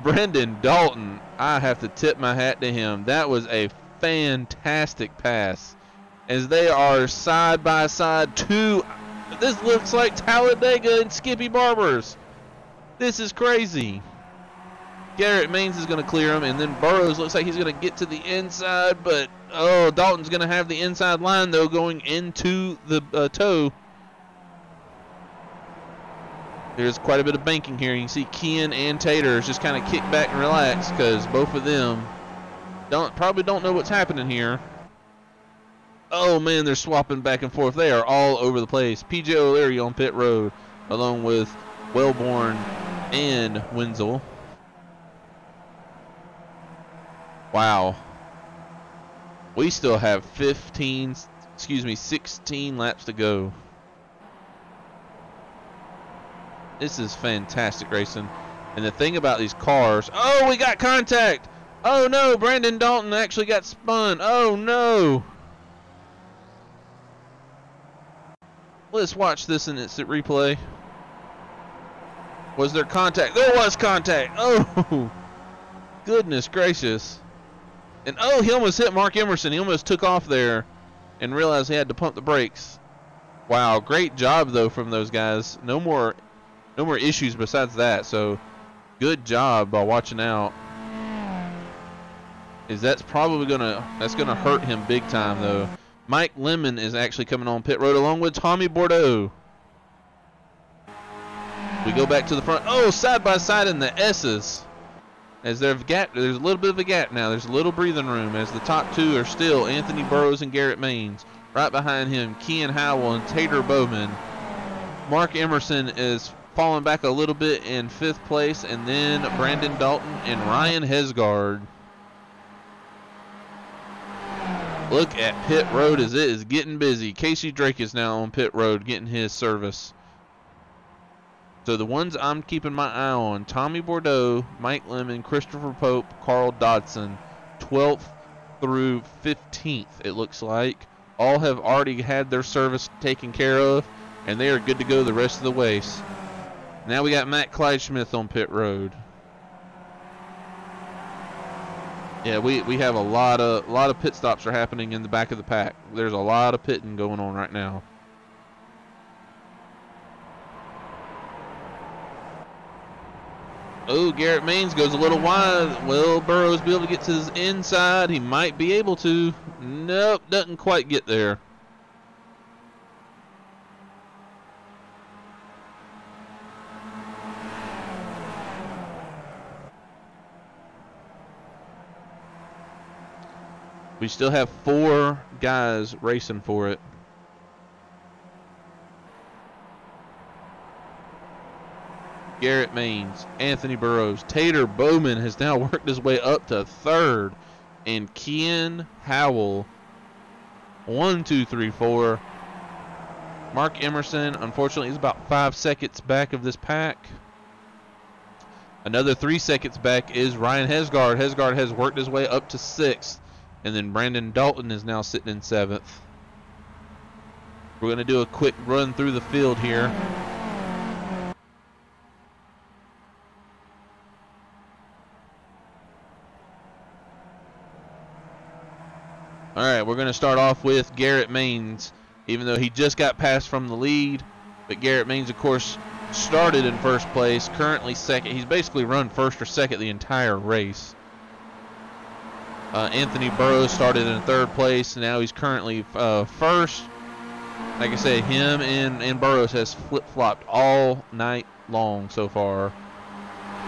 Brendan Dalton, I have to tip my hat to him. That was a fantastic pass. As they are side by side. This looks like Talladega and Skippy Barbers. This is crazy. Garrett Maines is going to clear him, and then Burrows looks like he's going to get to the inside, but oh, Dalton's going to have the inside line though going into the toe. There's quite a bit of banking here. You can see Kean and Tater just kind of kick back and relax because both of them probably don't know what's happening here. Oh man, they're swapping back and forth. They are all over the place. PJ O'Leary on pit road along with Wellborn and Wenzel. Wow. We still have 16 laps to go. This is fantastic racing. And the thing about these cars, oh, we got contact. Oh no, Brandon Dalton actually got spun. Oh no. Let's watch this in instant replay. Was there contact? There was contact. Oh, goodness gracious. And oh, he almost hit Mark Emerson. He almost took off there and realized he had to pump the brakes. Wow, great job though from those guys. No more issues besides that. So good job by watching out. That's gonna hurt him big time though. Mike Lemon is actually coming on pit road along with Tommy Bordeaux. We go back to the front. Oh, side by side in the S's. As there's a little bit of a gap now. There's a little breathing room as the top 2 are still Anthony Burrows and Garrett Maines. Right behind him, Kean Howell and Tater Bowman. Mark Emerson is falling back a little bit in 5th place, and then Brandon Dalton and Ryan Hesgard. Look at pit road as it is getting busy. Casey Drake is now on pit road getting his service. So the ones I'm keeping my eye on, Tommy Bordeaux, Mike Lemon, Christopher Pope, Carl Dodson, 12th through 15th, it looks like. All have already had their service taken care of, and they are good to go the rest of the way. Now we got Matt Clydesmith on pit road. Yeah, we have a lot of pit stops are happening in the back of the pack. There's a lot of pitting going on right now. Oh, Garrett Maines goes a little wide. Will Burrows be able to get to his inside? He might be able to. Nope, doesn't quite get there. We still have 4 guys racing for it. Garrett Maines, Anthony Burrows, Tater Bowman has now worked his way up to 3rd, and Ken Howell, 1, 2, 3, 4. Mark Emerson, unfortunately, is about 5 seconds back of this pack. Another 3 seconds back is Ryan Hesgard. Hesgard has worked his way up to 6th. And then Brandon Dalton is now sitting in 7th. We're going to do a quick run through the field here. All right, we're going to start off with Garrett Maines, even though he just got passed from the lead. But Garrett Maines, of course, started in 1st place, currently 2nd. He's basically run 1st or 2nd the entire race. Anthony Burrows started in 3rd place. Now he's currently 1st. Like I said, him and Burrows has flip-flopped all night long so far.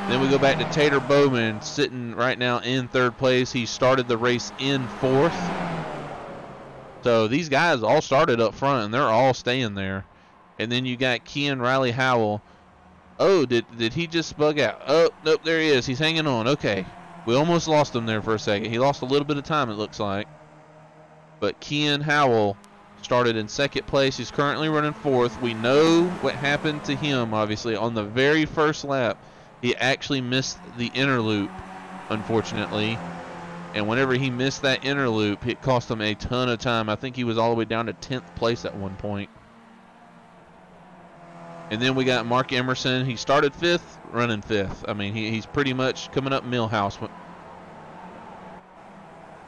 Then we go back to Tater Bowman, sitting right now in 3rd place. He started the race in 4th. So these guys all started up front, and they're all staying there. And then you got Ken Riley Howell. Oh, did he just bug out? Oh, nope, there he is. He's hanging on. Okay. We almost lost him there for a second. He lost a little bit of time, it looks like. But Ken Howell started in 2nd place. He's currently running 4th. We know what happened to him, obviously. On the very first lap, he actually missed the inner loop, unfortunately. And whenever he missed that inner loop, it cost him a ton of time. I think he was all the way down to 10th place at one point. And then we got Mark Emerson. He started 5th, running 5th. I mean, he's pretty much coming up Millhouse.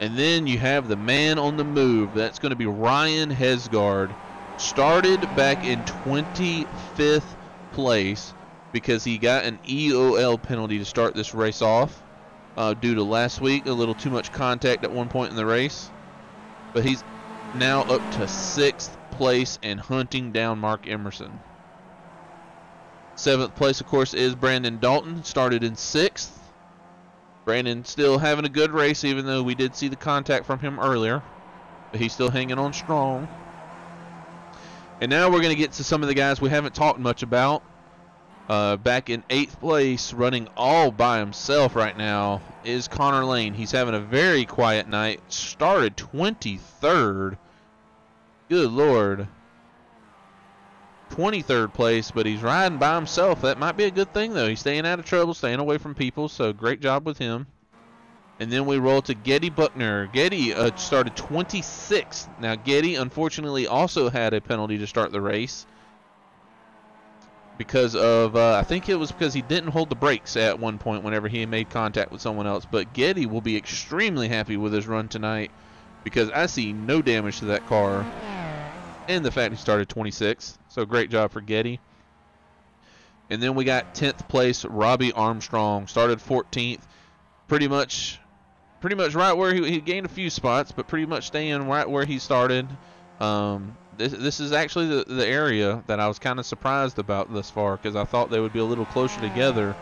And then you have the man on the move. That's going to be Ryan Hesgard. Started back in 25th place because he got an EOL penalty to start this race off due to last week, a little too much contact at one point in the race. But he's now up to 6th place and hunting down Mark Emerson. 7th place, of course, is Brandon Dalton. Started in 6th. Brandon still having a good race, even though we did see the contact from him earlier. But he's still hanging on strong. And now we're going to get to some of the guys we haven't talked much about. Back in 8th place, running all by himself right now, is Connor Lane. He's having a very quiet night. Started 23rd. Good Lord. 23rd place, but he's riding by himself. That might be a good thing, though. He's staying out of trouble, staying away from people, so great job with him. And then we roll to Getty Buckner. Getty started 26th. Now, Getty, unfortunately, also had a penalty to start the race because of, I think it was because he didn't hold the brakes at one point whenever he made contact with someone else. But Getty will be extremely happy with his run tonight because I see no damage to that car. And the fact he started 26th. So great job for Getty. And then we got 10th place Robbie Armstrong. Started 14th. Pretty much right where he gained a few spots, but pretty much staying right where he started. This is actually the area that I was kind of surprised about thus far because I thought they would be a little closer together.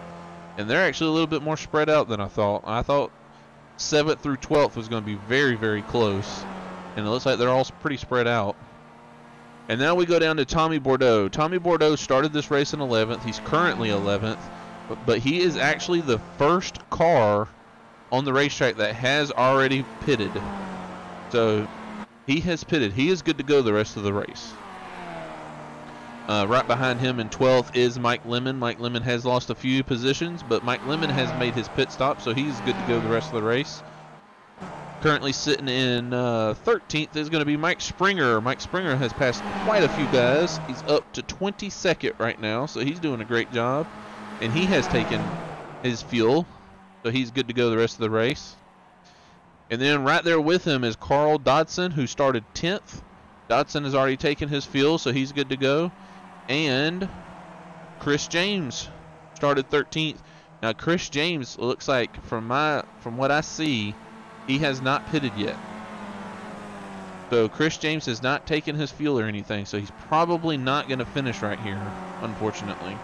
And they're actually a little bit more spread out than I thought. I thought 7th through 12th was going to be very, very close. And it looks like they're all pretty spread out. And now we go down to Tommy Bordeaux. Tommy Bordeaux started this race in 11th. He's currently 11th, but he is actually the first car on the racetrack that has already pitted. So he has pitted. He is good to go the rest of the race. Right behind him in 12th is Mike Lemon. Mike Lemon has lost a few positions, but Mike Lemon has made his pit stop, so he's good to go the rest of the race. Currently sitting in 13th is going to be Mike Springer. Mike Springer has passed quite a few guys. He's up to 22nd right now, so he's doing a great job. And he has taken his fuel, so he's good to go the rest of the race. And then right there with him is Carl Dodson, who started 10th. Dodson has already taken his fuel, so he's good to go. And Chris James started 13th. Now Chris James looks like, from what I see, he has not pitted yet. So Chris James has not taken his fuel or anything, so he's probably not going to finish right here, unfortunately.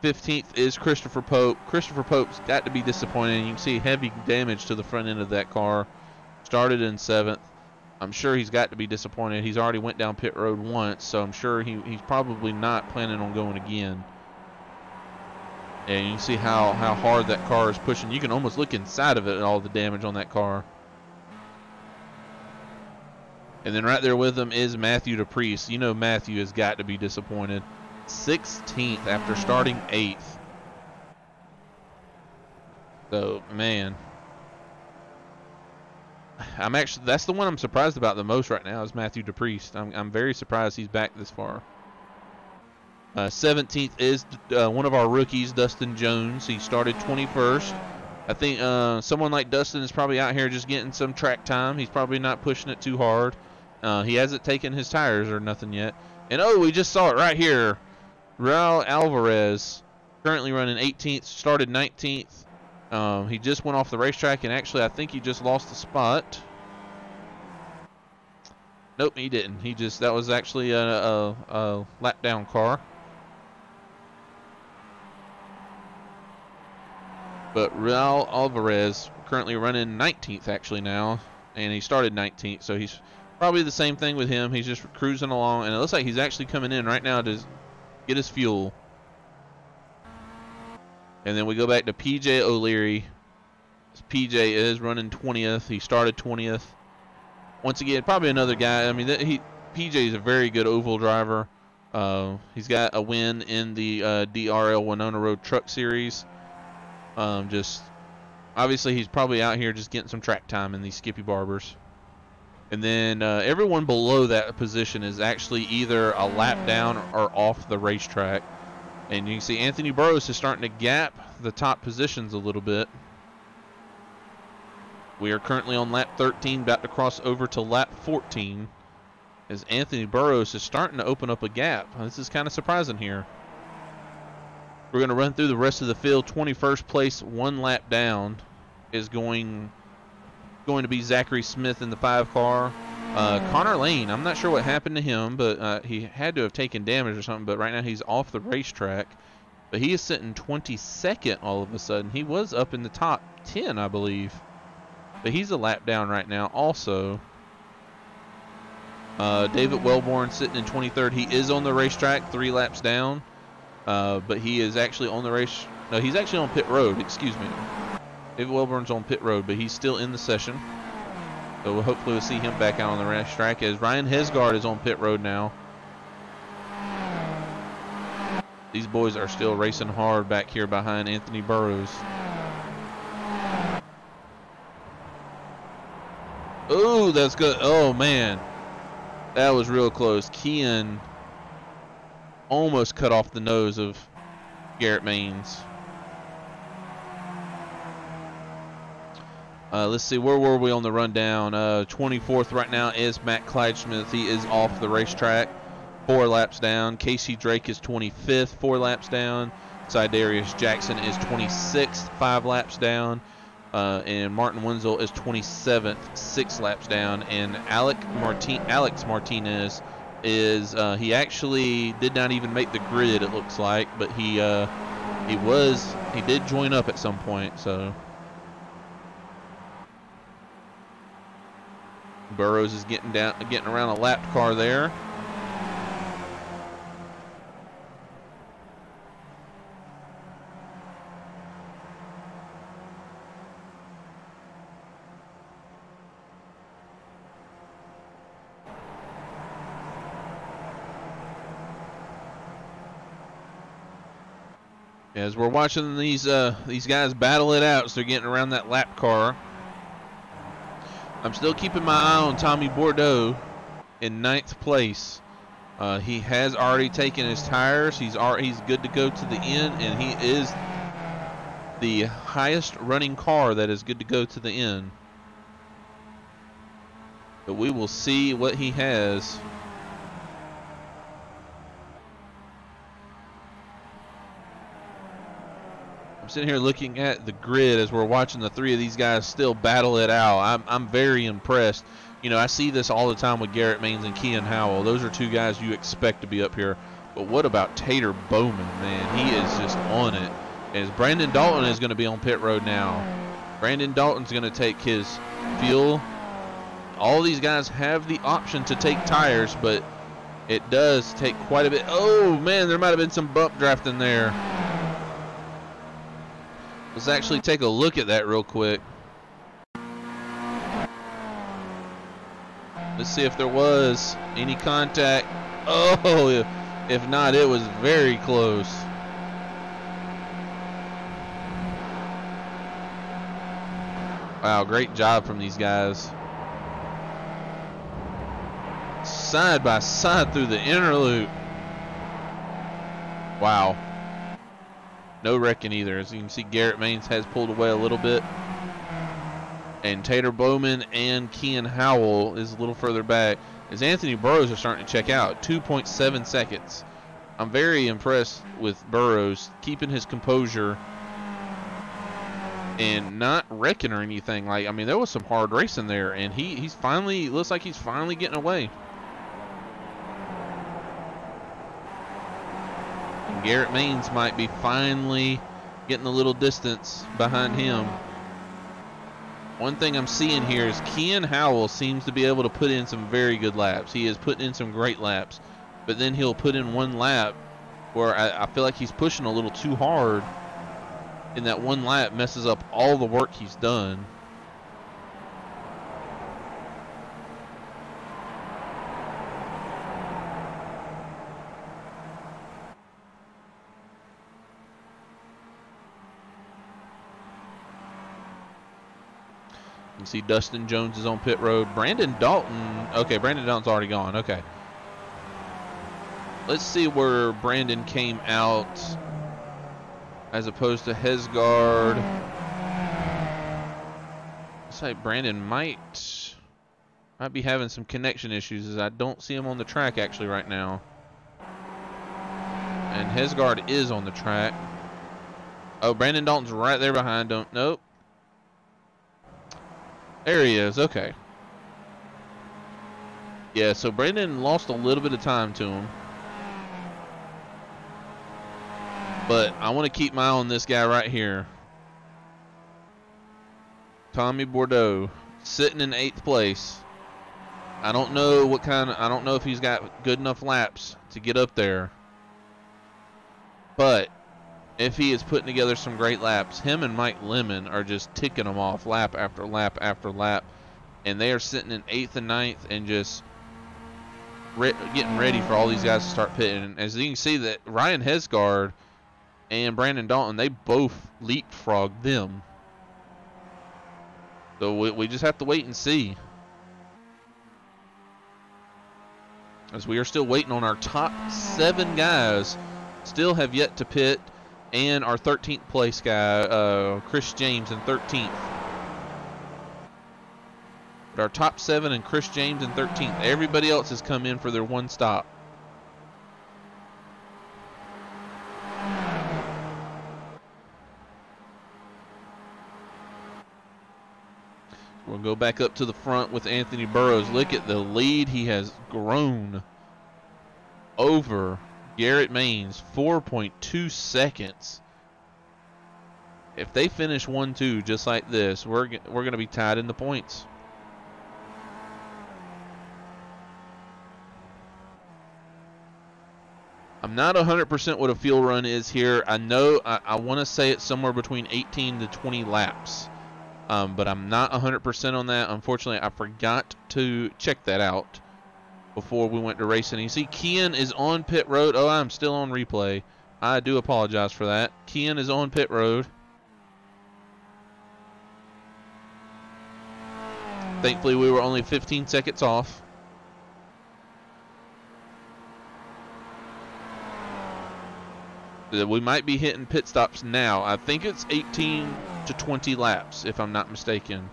15th is Christopher Pope. Christopher Pope's got to be disappointing. You can see heavy damage to the front end of that car. Started in 7th. I'm sure he's got to be disappointed. He's already went down pit road once, so I'm sure he's probably not planning on going again. And you can see how hard that car is pushing. You can almost look inside of it and all the damage on that car. And then right there with him is Matthew DePriest. You know Matthew has got to be disappointed. 16th after starting 8th. So, man. That's the one I'm surprised about the most right now is Matthew DePriest. I'm very surprised he's back this far. 17th is one of our rookies, Dustin Jones. He started 21st. I think someone like Dustin is probably out here just getting some track time. He's probably not pushing it too hard. He hasn't taken his tires or nothing yet. And oh, we just saw it right here. Raul Alvarez, currently running 18th, started 19th. He just went off the racetrack, and actually I think he just lost the spot. Nope, he didn't. That was actually a lap down car. But Raul Alvarez currently running 19th actually now, and he started 19th, so he's probably the same thing with him. He's just cruising along, and it looks like he's actually coming in right now to get his fuel. And then we go back to PJ O'Leary. PJ is running 20th. He started 20th. Once again, probably another guy. I mean, PJ is a very good oval driver. He's got a win in the DRL Winona Road Truck Series. Just obviously he's probably out here just getting some track time in these Skippy Barbers. And then everyone below that position is actually either a lap down or off the racetrack. And you can see Anthony Burroughs is starting to gap the top positions a little bit. We are currently on lap 13, about to cross over to lap 14. As Anthony Burroughs is starting to open up a gap. This is kind of surprising here. We're going to run through the rest of the field. 21st place, one lap down, is going to be Zachary Smith in the 5 car. Connor Lane, I'm not sure what happened to him, but he had to have taken damage or something, but right now he's off the racetrack. But he is sitting 22nd all of a sudden. He was up in the top 10, I believe. But he's a lap down right now also. David Wellborn sitting in 23rd. He is on the racetrack, 3 laps down. But he is actually on the race. No, he's actually on pit road, excuse me. David Wellborn's on pit road, but he's still in the session. So we'll hopefully see him back out on the racetrack as Ryan Hesgard is on pit road now. These boys are still racing hard back here behind Anthony Burroughs. Oh, that's good. Oh, man. That was real close. Kian almost cut off the nose of Garrett Maines. Let's see, where were we on the rundown? 24th right now is Matt Clydesmith. He is off the racetrack, 4 laps down. Casey Drake is 25th, 4 laps down. Cydarius Jackson is 26th, 5 laps down. And Martin Wenzel is 27th, 6 laps down. And Alex Martinez is he actually did not even make the grid, it looks like, but he did join up at some point. So Burrows is getting around a lapped car there. As we're watching these guys battle it out, so they're getting around that lap car. I'm still keeping my eye on Tommy Bordeaux in 9th place. He has already taken his tires. He's good to go to the end, and he is the highest running car that is good to go to the end. But we will see what he has. I'm sitting here looking at the grid as we're watching the three of these guys still battle it out. I'm very impressed. You know, I see this all the time with Garrett Maines and Kean Howell. Those are two guys you expect to be up here. But what about Tater Bowman, man? He is just on it. As Brandon Dalton is going to be on pit road now. Brandon Dalton's going to take his fuel. All these guys have the option to take tires, but it does take quite a bit. Oh, man, there might have been some bump drafting there. Let's actually take a look at that real quick. Let's see if there was any contact. Oh, if not, it was very close. Wow, great job from these guys. Side by side through the inner loop. Wow. No wrecking either. As you can see, Garrett Maines has pulled away a little bit. And Tater Bowman and Kean Howell is a little further back. As Anthony Burrows are starting to check out. 2.7 seconds. I'm very impressed with Burrows keeping his composure and not wrecking or anything. Like, I mean, there was some hard racing there, and he's finally, looks like he's finally getting away. And Garrett Maines might be finally getting a little distance behind him. One thing I'm seeing here is Kean Howell seems to be able to put in some very good laps. He is putting in some great laps, but then he'll put in one lap where I feel like he's pushing a little too hard, and that one lap messes up all the work he's done. You can see Dustin Jones is on pit road. Brandon Dalton, okay, Brandon Dalton's already gone, okay. Let's see where Brandon came out as opposed to Hesgard. Looks like Brandon might be having some connection issues, as I don't see him on the track actually right now. And Hesgard is on the track. Oh, Brandon Dalton's right there behind him. Nope. There he is, okay. Yeah, so Brandon lost a little bit of time to him. But I want to keep my eye on this guy right here. Tommy Bordeaux, sitting in 8th place. I don't know if he's got good enough laps to get up there. But if he is putting together some great laps, him and Mike Lemon are just ticking them off lap after lap after lap. And they are sitting in 8th and 9th and just getting ready for all these guys to start pitting. And as you can see, that Ryan Hesgard and Brandon Dalton, they both leapfrogged them. So we just have to wait and see. As we are still waiting on our top 7 guys. Still have yet to pit. And our 13th place guy, Chris James, in 13th. But our top 7 and Chris James in 13th. Everybody else has come in for their one stop. We'll go back up to the front with Anthony Burrows. Look at the lead he has grown over Garrett Maines, 4.2 seconds. If they finish 1-2 just like this, we're going to be tied in the points. I'm not 100% what a field run is here. I know I want to say it's somewhere between 18 to 20 laps, but I'm not 100% on that. Unfortunately, I forgot to check that out before we went to racing. You see Kian is on pit road. Oh, I'm still on replay. I do apologize for that. Kian is on pit road. Thankfully, we were only 15 seconds off. We might be hitting pit stops now. I think it's 18 to 20 laps, if I'm not mistaken.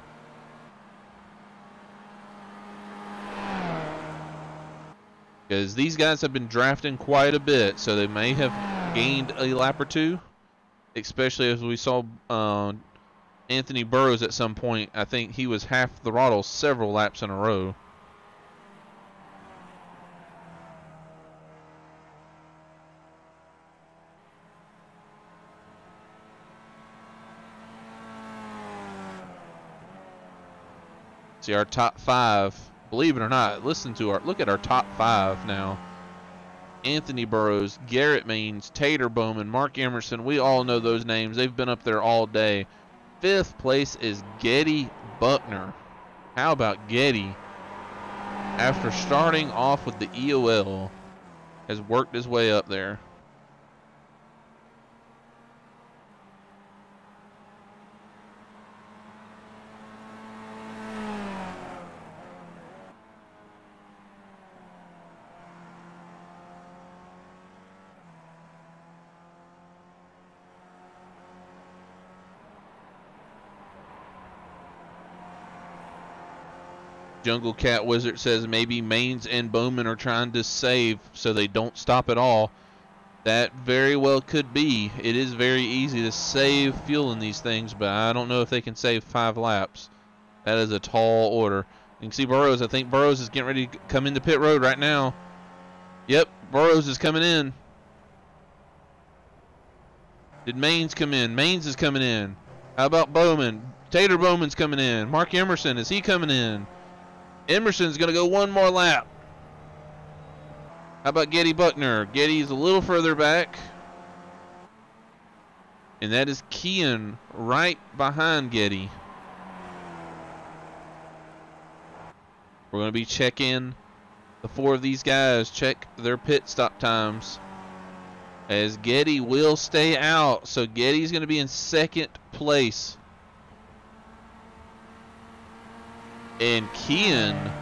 Because these guys have been drafting quite a bit, so they may have gained a lap or two. Especially as we saw Anthony Burroughs at some point. I think he was half throttle several laps in a row. See our top 5. Believe it or not, look at our top 5 now. Anthony Burroughs, Garrett Means, Tater Bowman, Mark Emerson. We all know those names. They've been up there all day. 5th place is Getty Buckner. How about Getty? After starting off with the EOL, has worked his way up there. Jungle Cat Wizard says maybe Maines and Bowman are trying to save so they don't stop at all. That very well could be. It is very easy to save fuel in these things, but I don't know if they can save 5 laps. That is a tall order. You can see Burroughs. I think Burroughs is getting ready to come into pit road right now. Yep, Burroughs is coming in. Did Maines come in? Maines is coming in. How about Bowman? Tater Bowman's coming in. Mark Emerson, is he coming in? Emerson's going to go one more lap. How about Getty Buckner? Getty's a little further back. And that is Kian right behind Getty. We're going to be checking the 4 of these guys. Check their pit stop times. As Getty will stay out. So Getty's going to be in 2nd place. And Kian,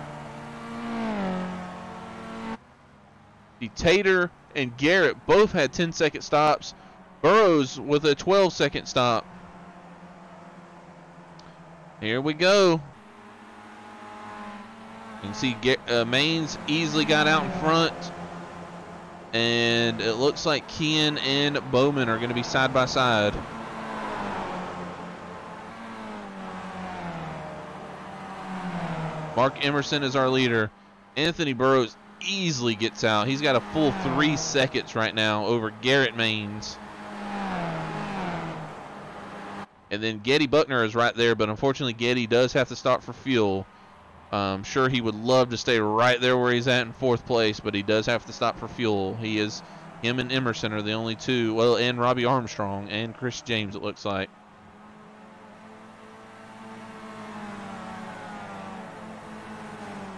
Tater and Garrett both had 10-second stops. Burroughs with a 12-second stop. Here we go. You can see Maines easily got out in front. And it looks like Kian and Bowman are going to be side by side. Mark Emerson is our leader. Anthony Burroughs easily gets out. He's got a full 3 seconds right now over Garrett Maines. And then Getty Buckner is right there, but unfortunately Getty does have to stop for fuel. I'm sure he would love to stay right there where he's at in 4th place, but he does have to stop for fuel. Him and Emerson are the only 2, well, and Robbie Armstrong and Chris James, it looks like.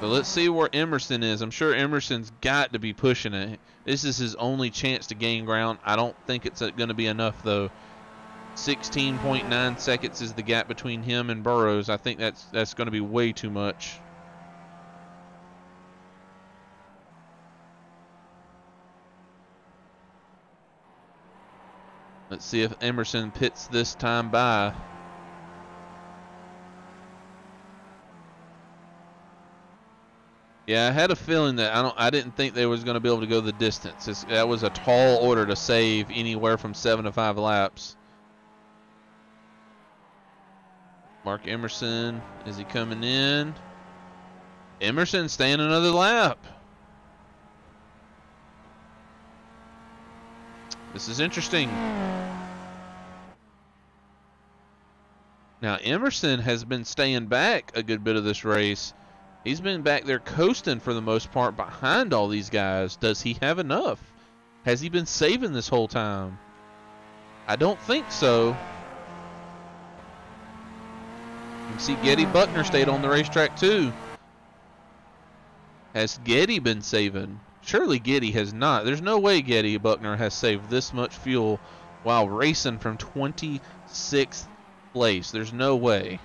So let's see where Emerson is. I'm sure Emerson's got to be pushing it. This is his only chance to gain ground. I don't think it's going to be enough, though. 16.9 seconds is the gap between him and Burroughs. I think that's going to be way too much. Let's see if Emerson pits this time by. Yeah, I had a feeling that I didn't think they was going to be able to go the distance. That was a tall order to save anywhere from 7 to 5 laps. Mark Emerson, is he coming in? Emerson staying another lap. This is interesting. Now Emerson has been staying back a good bit of this race. He's been back there coasting for the most part behind all these guys. Does he have enough? Has he been saving this whole time? I don't think so. You can see Getty Buckner stayed on the racetrack too. Has Getty been saving? Surely Getty has not. There's no way Getty Buckner has saved this much fuel while racing from 26th place. There's no way.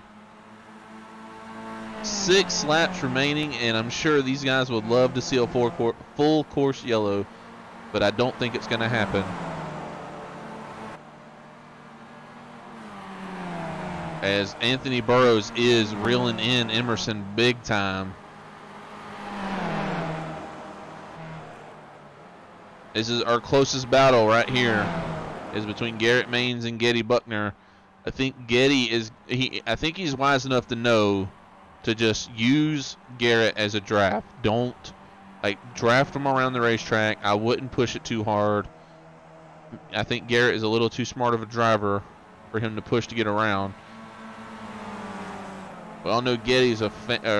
6 laps remaining, and I'm sure these guys would love to see a full course yellow, but I don't think it's going to happen. As Anthony Burrows is reeling in Emerson big time. This is our closest battle right here, is between Garrett Maines and Getty Buckner. I think Getty is I think he's wise enough to know to just use Garrett as a draft. Don't draft him around the racetrack. I wouldn't push it too hard. I think Garrett is a little too smart of a driver for him to push to get around. We all know Getty's a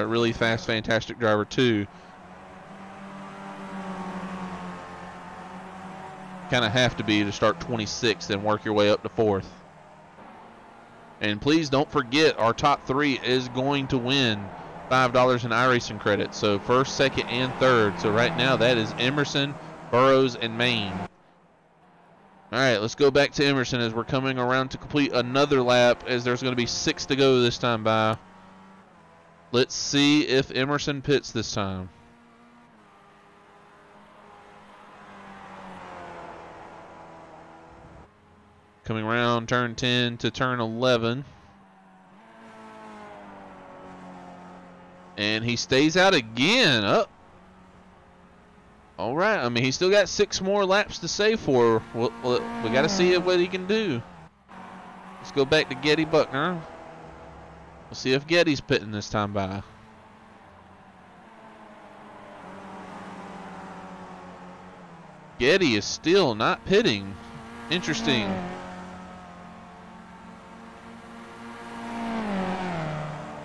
really fast, fantastic driver too. Kind of have to be to start 26th and work your way up to 4th. And please don't forget, our top 3 is going to win $5 in iRacing credits. So 1st, 2nd, and 3rd. So right now that is Emerson, Burrows, and Maine. All right, let's go back to Emerson as we're coming around to complete another lap, as there's going to be 6 to go this time by. Let's see if Emerson pits this time. Coming around turn 10 to turn 11. And he stays out again. Oh. All right. I mean, he's still got 6 more laps to save for. We got to see what he can do. Let's go back to Getty Buckner. We'll see if Getty's pitting this time by. Getty is still not pitting. Interesting.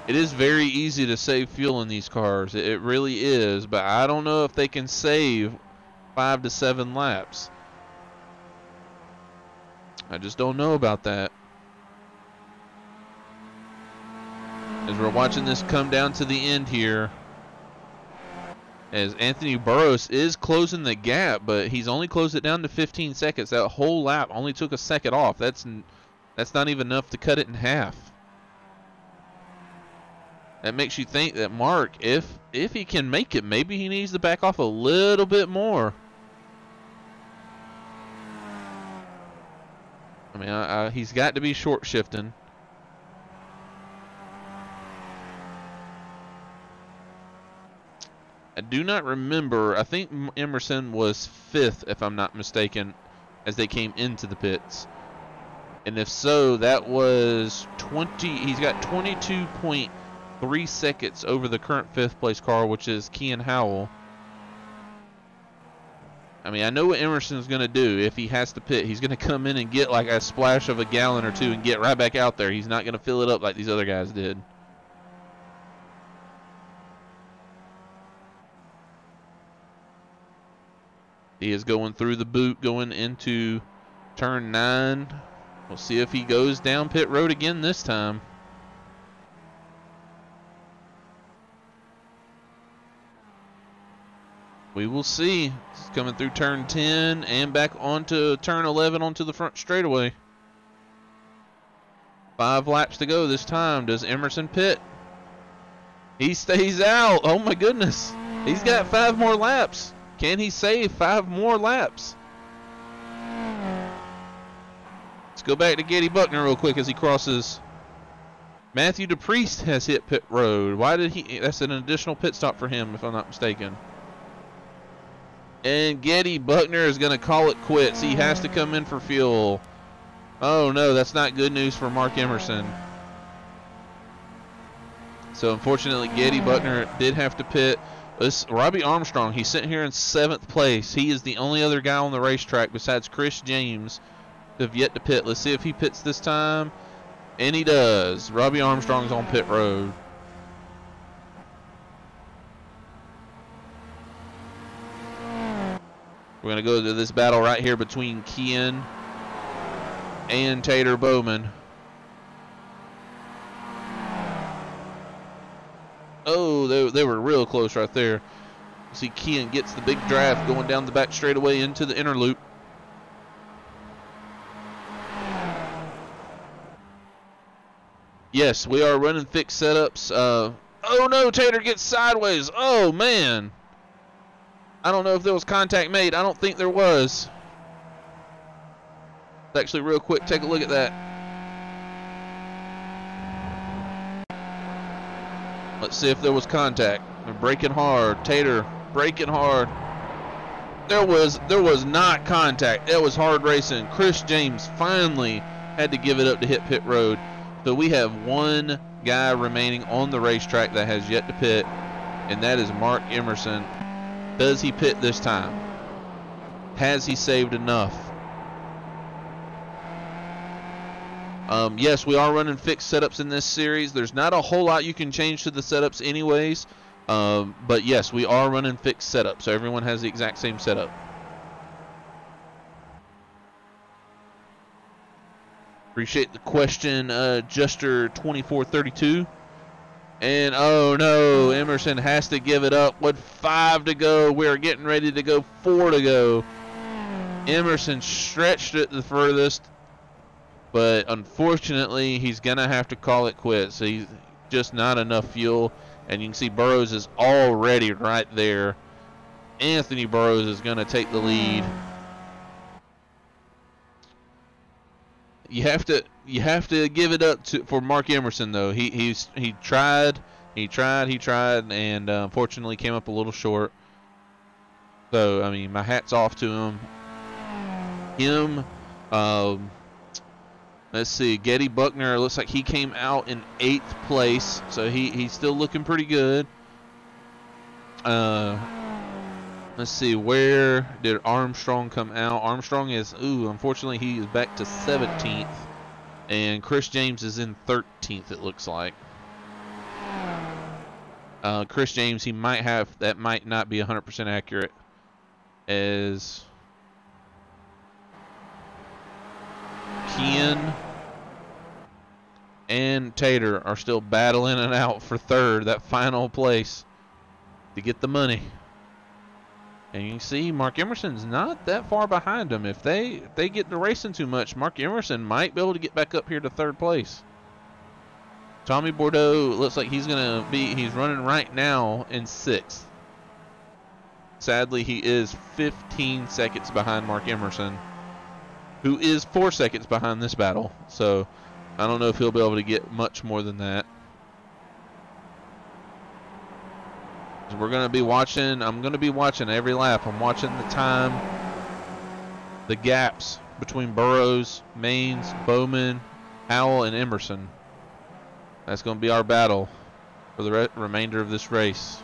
It is very easy to save fuel in these cars. It really is, but I don't know if they can save 5 to 7 laps. I just don't know about that. As we're watching this come down to the end here, as Anthony Burrows is closing the gap, but he's only closed it down to 15 seconds. That whole lap only took a second off. That's not even enough to cut it in half. That makes you think that Mark, if he can make it, maybe he needs to back off a little bit more. I mean, he's got to be short shifting. I do not remember. I think Emerson was 5th, if I'm not mistaken, as they came into the pits. And if so, that was 20. He's got 22.3 seconds over the current 5th place car, which is Kean Howell. I mean, I know what Emerson's going to do if he has to pit. He's going to come in and get like a splash of a gallon or 2 and get right back out there. He's not going to fill it up like these other guys did. He is going through the boot, going into turn 9. We'll see if he goes down pit road again this time. We will see. He's coming through turn 10 and back onto turn 11 onto the front straightaway. 5 laps to go this time. Does Emerson pit? He stays out. Oh my goodness. He's got 5 more laps. Can he save 5 more laps? Let's go back to Getty Buckner real quick as he crosses. Matthew DePriest has hit pit road. Why did he? That's an additional pit stop for him, if I'm not mistaken. And Getty Buckner is going to call it quits. He has to come in for fuel. Oh no, that's not good news for Mark Emerson. So unfortunately, Getty Buckner did have to pit. This Robbie Armstrong, he's sitting here in 7th place. He is the only other guy on the racetrack besides Chris James who have yet to pit. Let's see if he pits this time. And he does. Robbie Armstrong's on pit road. We're going to go to this battle right here between Kian and Tater Bowman. Oh, they were real close right there. You see Kian gets the big draft going down the back straightaway into the inner loop. Yes, we are running fixed setups. Oh no, Tater gets sideways. Oh man. I don't know if there was contact made. I don't think there was. Actually, real quick, take a look at that. Let's see if there was contact. They're braking hard. Tater braking hard. There was not contact. That was hard racing. Chris James finally had to give it up to hit pit road. So we have one guy remaining on the racetrack that has yet to pit, and that is Mark Emerson. Does he pit this time? Has he saved enough? Yes, we are running fixed setups in this series. There's not a whole lot you can change to the setups anyways, but yes, we are running fixed setups, so everyone has the exact same setup. Appreciate the question, Juster2432. And oh no, Emerson has to give it up with 5 to go. We're getting ready to go 4 to go. Emerson stretched it the furthest, but unfortunately he's gonna have to call it quits. He's just not enough fuel, and you can see Burrows is already right there. Anthony Burrows is gonna take the lead. You have to give it up for Mark Emerson though. He tried, and unfortunately came up a little short. So I mean, my hat's off to him. Let's see, Getty Buckner looks like he came out in 8th place, so he's still looking pretty good. Let's see, where did Armstrong come out? Armstrong is, unfortunately he is back to 17th. And Chris James is in 13th, it looks like. Chris James, he might have, that might not be 100% accurate. As Kian and Tater are still battling it out for 3rd, that final place, to get the money. And you can see Mark Emerson's not that far behind him. If they get to racing too much, Mark Emerson might be able to get back up here to 3rd place. Tommy Bordeaux looks like he's running right now in 6th. Sadly, he is 15 seconds behind Mark Emerson, who is 4 seconds behind this battle. So I don't know if he'll be able to get much more than that. We're going to be watching, I'm going to be watching every lap. I'm watching the time, the gaps between Burrows, Maines, Bowman, Howell, and Emerson. That's going to be our battle for the remainder of this race.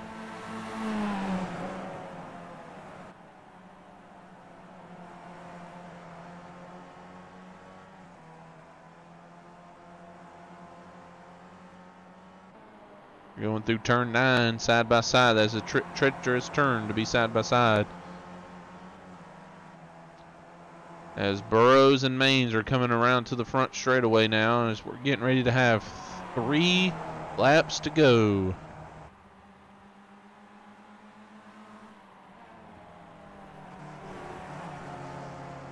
Going through turn 9 side by side. That's a treacherous turn to be side by side. As Burrows and Maines are coming around to the front straightaway now, as we're getting ready to have 3 laps to go.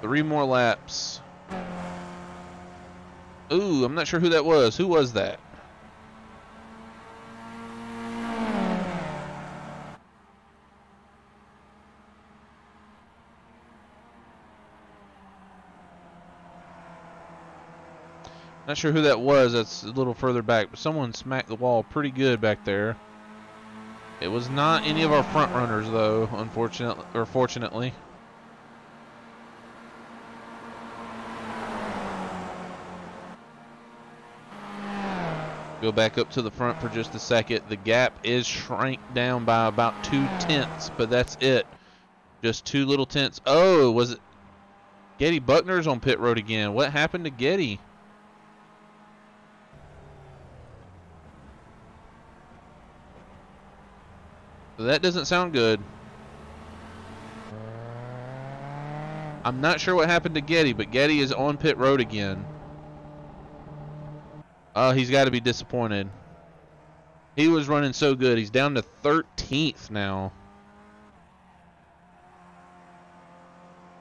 Three more laps. Ooh, I'm not sure who that was. Who was that? Not sure who that was. That's a little further back, but someone smacked the wall pretty good back there. It was not any of our front runners though, unfortunately or fortunately. Go back up to the front for just a second. The gap is shrank down by about 2/10, but that's it. Just 2 little tenths. Oh, was it Getty Buckner's on pit road again? What happened to Getty? That doesn't sound good. I'm not sure what happened to Getty, but Getty is on pit road again. Oh, he's got to be disappointed. He was running so good. He's down to 13th now.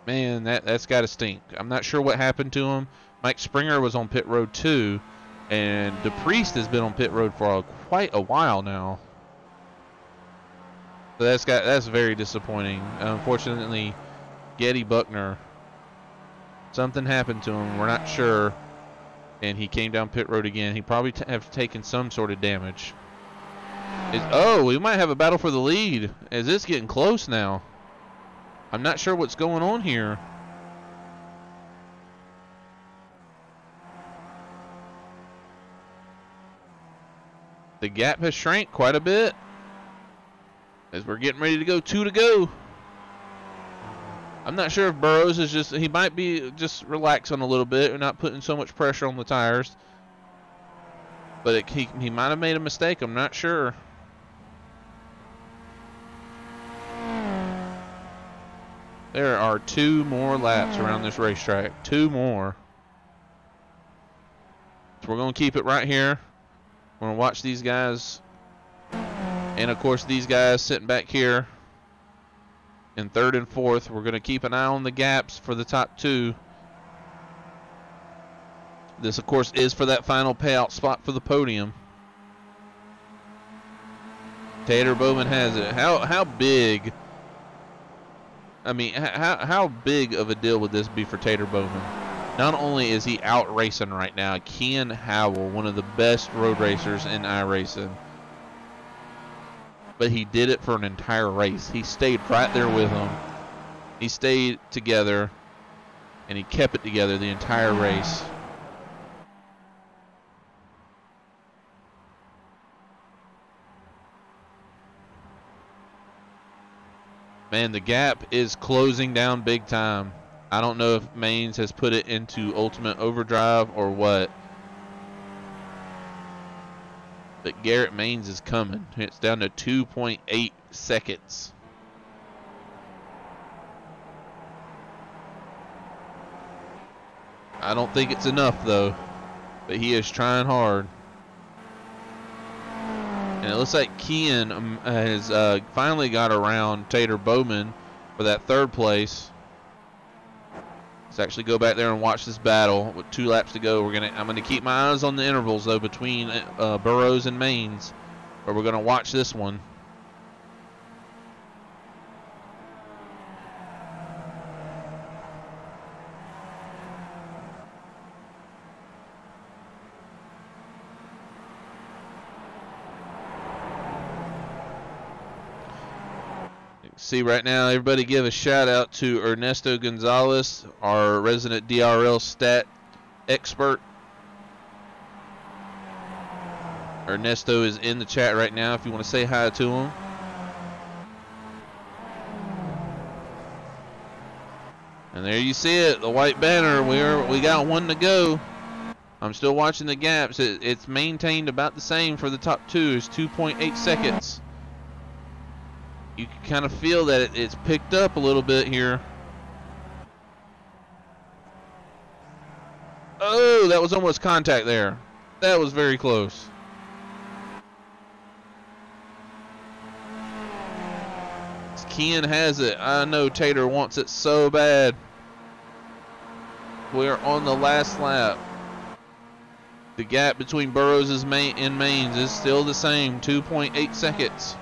Man, that's got to stink. I'm not sure what happened to him. Mike Springer was on pit road too, and DePriest has been on pit road for quite a while now. So that's very disappointing. Unfortunately, Getty Buckner, something happened to him. We're not sure, and he came down pit road again. He probably have taken some sort of damage. Oh, we might have a battle for the lead as it's getting close now. I'm not sure what's going on here. The gap has shrank quite a bit as we're getting ready to go 2 to go. I'm not sure if Burrows is he might be just relaxing a little bit and not putting so much pressure on the tires. But he might have made a mistake. I'm not sure. There are 2 more laps around this racetrack. 2 more. So we're going to keep it right here. We're going to watch these guys. And, of course, these guys sitting back here in 3rd and 4th. We're going to keep an eye on the gaps for the top 2. This, of course, is for that final payout spot for the podium. Tater Bowman has it. How big... I mean, how big of a deal would this be for Tater Bowman? Not only is he out racing right now, Ken Howell, one of the best road racers in iRacing, but he did it for an entire race. He stayed right there with him. He stayed together, and he kept it together the entire race. Man, the gap is closing down big time. I don't know if Maines has put it into ultimate overdrive or what. But Garrett Maines is coming. It's down to 2.8 seconds. I don't think it's enough though, but he is trying hard. And it looks like Ken has finally got around Tater Bowman for that 3rd place. Let's actually go back there and watch this battle with 2 laps to go. I'm gonna keep my eyes on the intervals though between Burrows and Maines, but we're gonna watch this one. See right now, everybody give a shout out to Ernesto Gonzalez, our resident DRL stat expert. Ernesto is in the chat right now if you want to say hi to him. And there you see it, the white banner. We got 1 to go. I'm still watching the gaps. It's maintained about the same for the top 2. It's 2.8 seconds. You can kind of feel that it's picked up a little bit here. Oh, that was almost contact there. That was very close. Ken has it. I know Tater wants it so bad. We're on the last lap. The gap between Burrows and Maines is still the same, 2.8 seconds.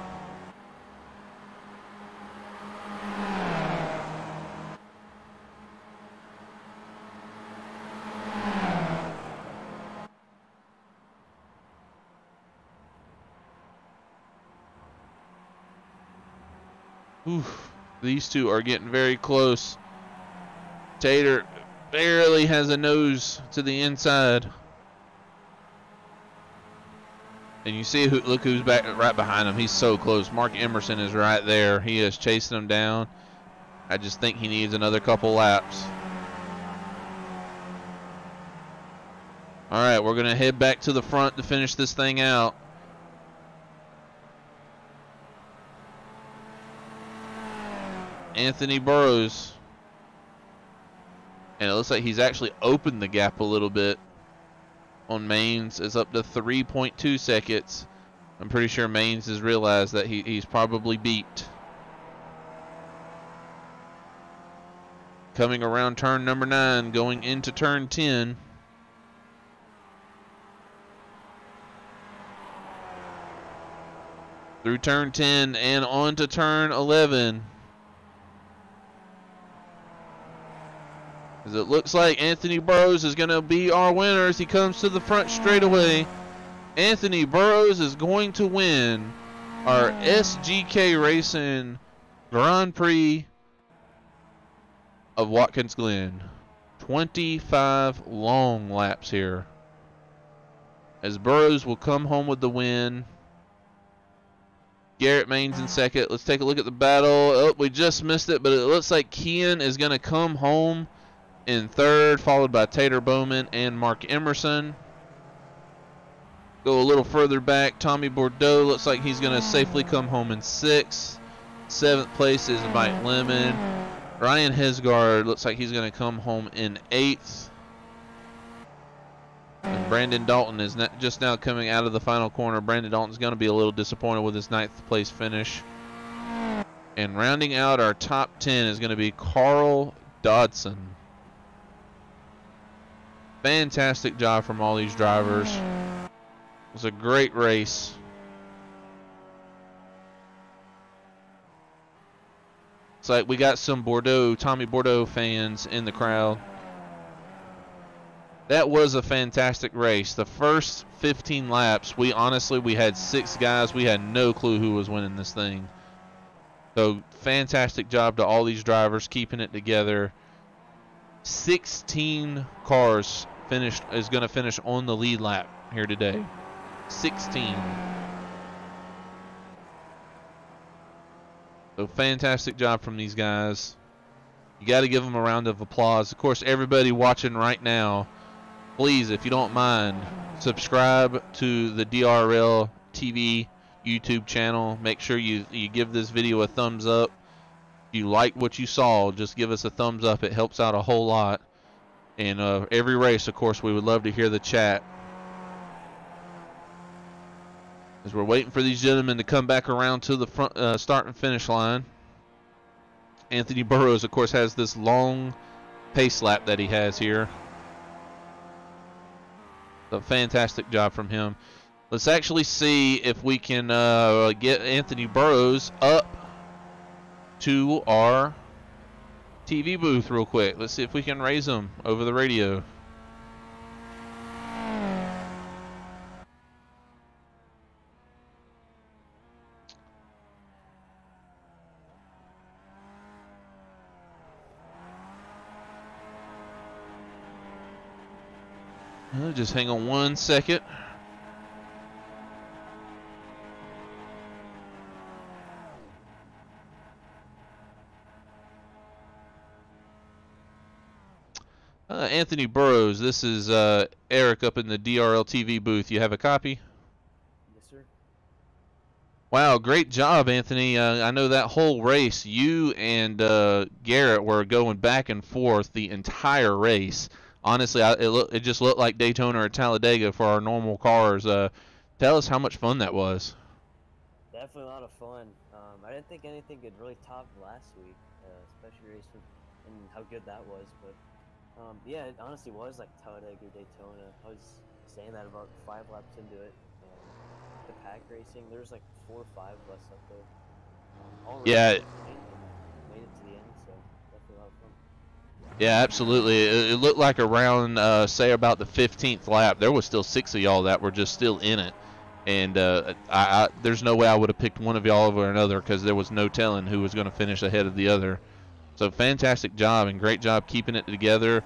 Oof, these 2 are getting very close. Tater barely has a nose to the inside. And you see look who's back right behind him. He's so close. Mark Emerson is right there. He is chasing him down. I just think he needs another couple laps. All right, we're going to head back to the front to finish this thing out. Anthony Burrows And it looks like he's actually opened the gap a little bit on Maines. It's up to 3.2 seconds. I'm pretty sure Maines has realized that he's probably beat. Coming around turn number 9, going into turn 10. Through turn 10 and on to turn 11. As it looks like Anthony Burrows is going to be our winner as he comes to the front straightaway. Anthony Burrows is going to win our SGK Racing Grand Prix of Watkins Glen. 25 long laps here. As Burrows will come home with the win. Garrett Maines in second. Let's take a look at the battle. Oh, we just missed it, but it looks like Kian is going to come home in third, followed by Tater Bowman and Mark Emerson. Go a little further back. Tommy Bordeaux looks like he's going to safely come home in sixth. Seventh place is Mike Lemon. Ryan Hesgard looks like he's going to come home in eighth. And Brandon Dalton is just now coming out of the final corner. Brandon Dalton's going to be a little disappointed with his ninth place finish. And rounding out our top 10 is going to be Carl Dodson. Fantastic job from all these drivers. It was a great race. It's like we got some Tommy Bordeaux fans in the crowd. That was a fantastic race. The first 15 laps, we had 6 guys. We had no clue who was winning this thing. So fantastic job to all these drivers keeping it together. 16 cars is going to finish on the lead lap here today. 16. So fantastic job from these guys. You got to give them a round of applause. Of course, everybody watching right now, please, if you don't mind, subscribe to the DRL TV YouTube channel. Make sure you give this video a thumbs up. If you like what you saw, just give us a thumbs up. It helps out a whole lot. And every race, of course, we would love to hear the chat. As we're waiting for these gentlemen to come back around to the front start and finish line. Anthony Burrows, of course, has this long pace lap that he has here. A fantastic job from him. Let's actually see if we can get Anthony Burrows up to our TV booth real quick. Let's see if we can raise him over the radio. Just hang on 1 second. Anthony Burrows, this is Eric up in the DRL TV booth. You have a copy? Yes, sir. Wow, great job, Anthony. I know that whole race, you and Garrett were going back and forth the entire race. Honestly, it just looked like Daytona or Talladega for our normal cars. Tell us how much fun that was. Definitely a lot of fun. I didn't think anything could really top last week, especially race and how good that was. But yeah, it honestly was like Talladega, Daytona. I was saying that about 5 laps into it. The pack racing, there was like 4 or 5 of us up there. All Yeah. Made it to the end, so definitely a lot of fun. Yeah, absolutely. It looked like around, say, about the 15th lap, there was still 6 of y'all that were just still in it. And there's no way I would have picked one of y'all over another because there was no telling who was going to finish ahead of the other. So fantastic job and great job keeping it together.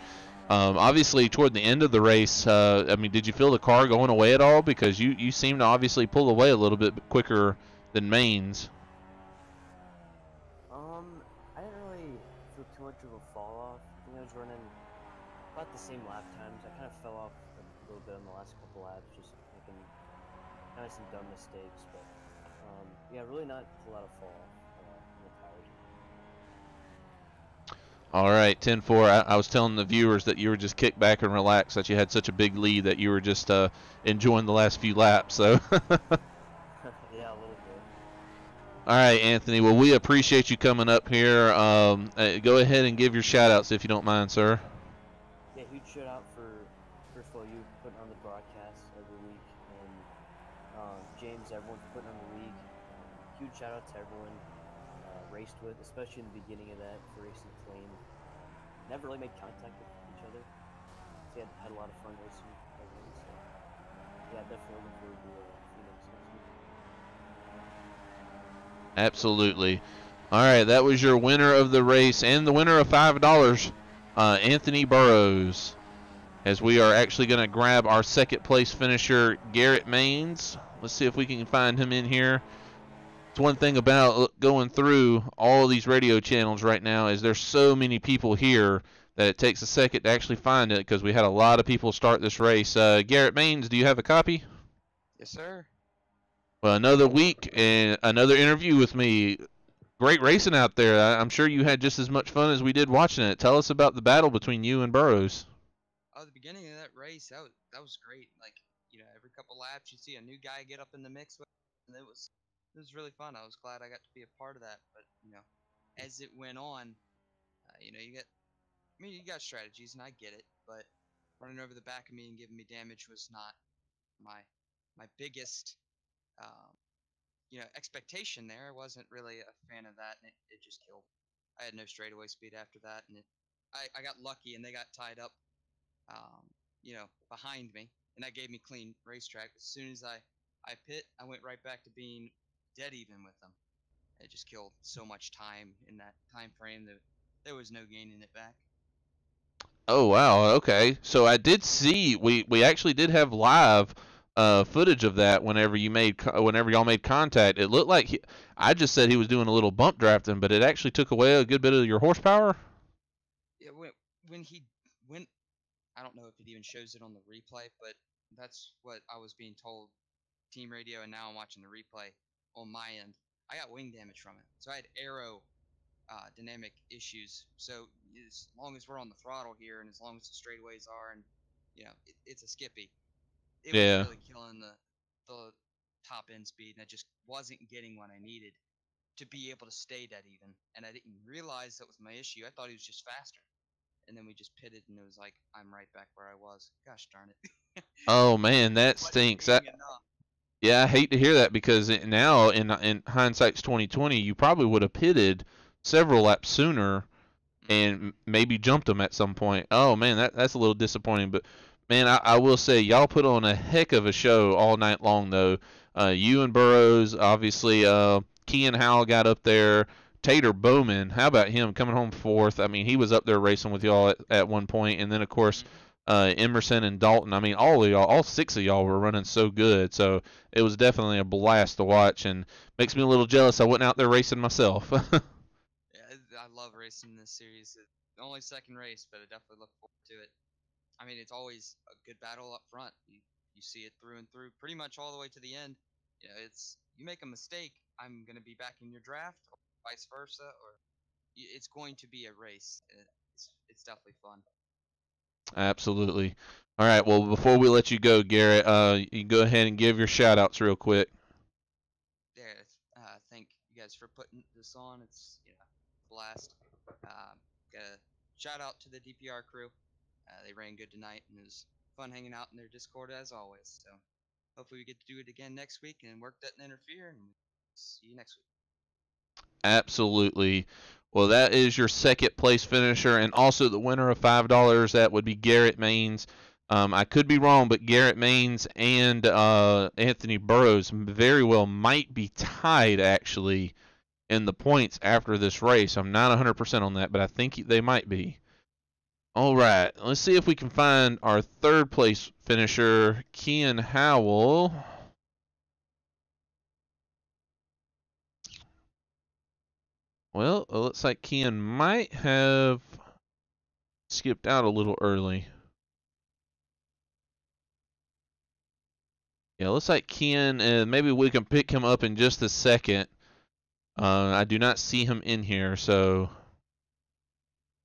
Obviously, toward the end of the race, I mean, did you feel the car going away at all? Because you seem to obviously pull away a little bit quicker than Maines. I didn't really feel too much of a fall off. I think I was running about the same lap times. I kind of fell off a little bit on the last couple laps, just making kind of some dumb mistakes. But yeah, really not a lot of fall off in the tires. All right, 10-4. I was telling the viewers that you were just kicked back and relaxed, that you had such a big lead that you were just enjoying the last few laps. So. Yeah, a little bit. All right, Anthony. Well, we appreciate you coming up here. Go ahead and give your shout-outs if you don't mind, sir. Yeah, huge shout out for, first of all, you putting on the broadcast every week, and James, everyone for putting on the league. Huge shout out to everyone raced with, especially in the beginning of that, for racing clean. Never really made contact with each other. So yeah, had a lot of fun racing with everyone. So yeah, definitely looking forward to Phoenix next week. Absolutely. All right, that was your winner of the race and the winner of $5, Anthony Burrows. As we are actually going to grab our second place finisher, Garrett Maines. Let's see if we can find him in here. It's one thing about going through all of these radio channels right now is there's so many people here that it takes a second to actually find it, because we had a lot of people start this race. Garrett Maines, do you have a copy? Yes, sir. Well, another week and another interview with me. Great racing out there. I'm sure you had just as much fun as we did watching it. Tell us about the battle between you and Burrows. Oh, the beginning of that race, that was great. Like, every couple laps, you see a new guy get up in the mix with, and it was really fun. I was glad I got to be a part of that. But as it went on, you got strategies, and I get it. But running over the back of me and giving me damage was not my biggest expectation there. I wasn't really a fan of that, and it just killed. I had no straightaway speed after that, and I got lucky, and they got tied up, behind me, and that gave me clean racetrack. As soon as I pit, I went right back to being dead even with them. It just killed so much time in that time frame that there was no gaining it back. Oh wow, okay. So I did see we actually did have live footage of that whenever y'all made contact. It looked like I just said he was doing a little bump drafting, but it actually took away a good bit of your horsepower. Yeah, when he went, I don't know if it even shows it on the replay, but that's what I was being told, team radio, and now I'm watching the replay on my end. I got wing damage from it, so I had aero dynamic issues. So as long as we're on the throttle here, and as long as the straightaways are, and it's a skippy, it was Yeah. really killing the top end speed, and I just wasn't getting what I needed to be able to stay dead even. And I didn't realize that was my issue. I thought he was just faster. And then we just pitted, and it was like, I'm right back where I was. Gosh darn it. Oh man, that stinks. Yeah, I hate to hear that, because now in hindsight's 2020, you probably would have pitted several laps sooner and maybe jumped them at some point. Oh man, that's a little disappointing. But man, I will say y'all put on a heck of a show all night long though. You and Burrows, obviously. Kean Howell got up there. Tater Bowman, how about him coming home fourth? I mean, he was up there racing with y'all at one point, and then of course Emerson and Dalton. I mean, all of y'all, all six of y'all were running so good. So it was definitely a blast to watch, and makes me a little jealous I wasn't out there racing myself. Yeah, I love racing this series. It's only second race, but I definitely look forward to it. I mean, it's always a good battle up front. You see it through and through, pretty much all the way to the end. You make a mistake, I'm going to be back in your draft, or vice versa, or it's going to be a race. It's definitely fun. Absolutely. All right, well, before we let you go, Garrett, you go ahead and give your shout-outs real quick. Yeah, thank you guys for putting this on. It's a blast. Got a shout out to the DPR crew. They ran good tonight, and it was fun hanging out in their Discord as always. So hopefully we get to do it again next week, and work doesn't interfere, and see you next week. Absolutely. Well, that is your second place finisher, and also the winner of $5. That would be Garrett Maines. I could be wrong, but Garrett Maines and Anthony Burrows very well might be tied, actually, in the points after this race. I'm not 100% on that, but I think they might be. All right, let's see if we can find our third place finisher, Kean Howell. Well, it looks like Kean might have skipped out a little early. Yeah, looks like Kean, maybe we can pick him up in just a second. I do not see him in here, so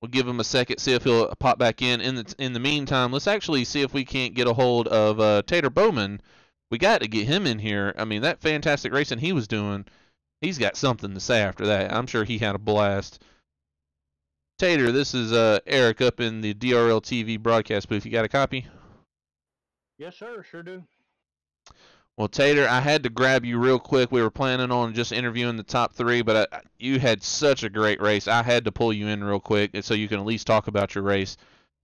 We'll give him a second, see if he'll pop back in. In the meantime, let's actually see if we can't get a hold of Tater Bowman. We got to get him in here. I mean, that fantastic racing he was doing, he's got something to say after that. I'm sure he had a blast. Tater, this is Eric up in the DRL TV broadcast booth. You got a copy? Yes, sir. Sure do. Well, Tater, I had to grab you real quick. We were planning on just interviewing the top three, but you had such a great race. I had to pull you in real quick so you can at least talk about your race.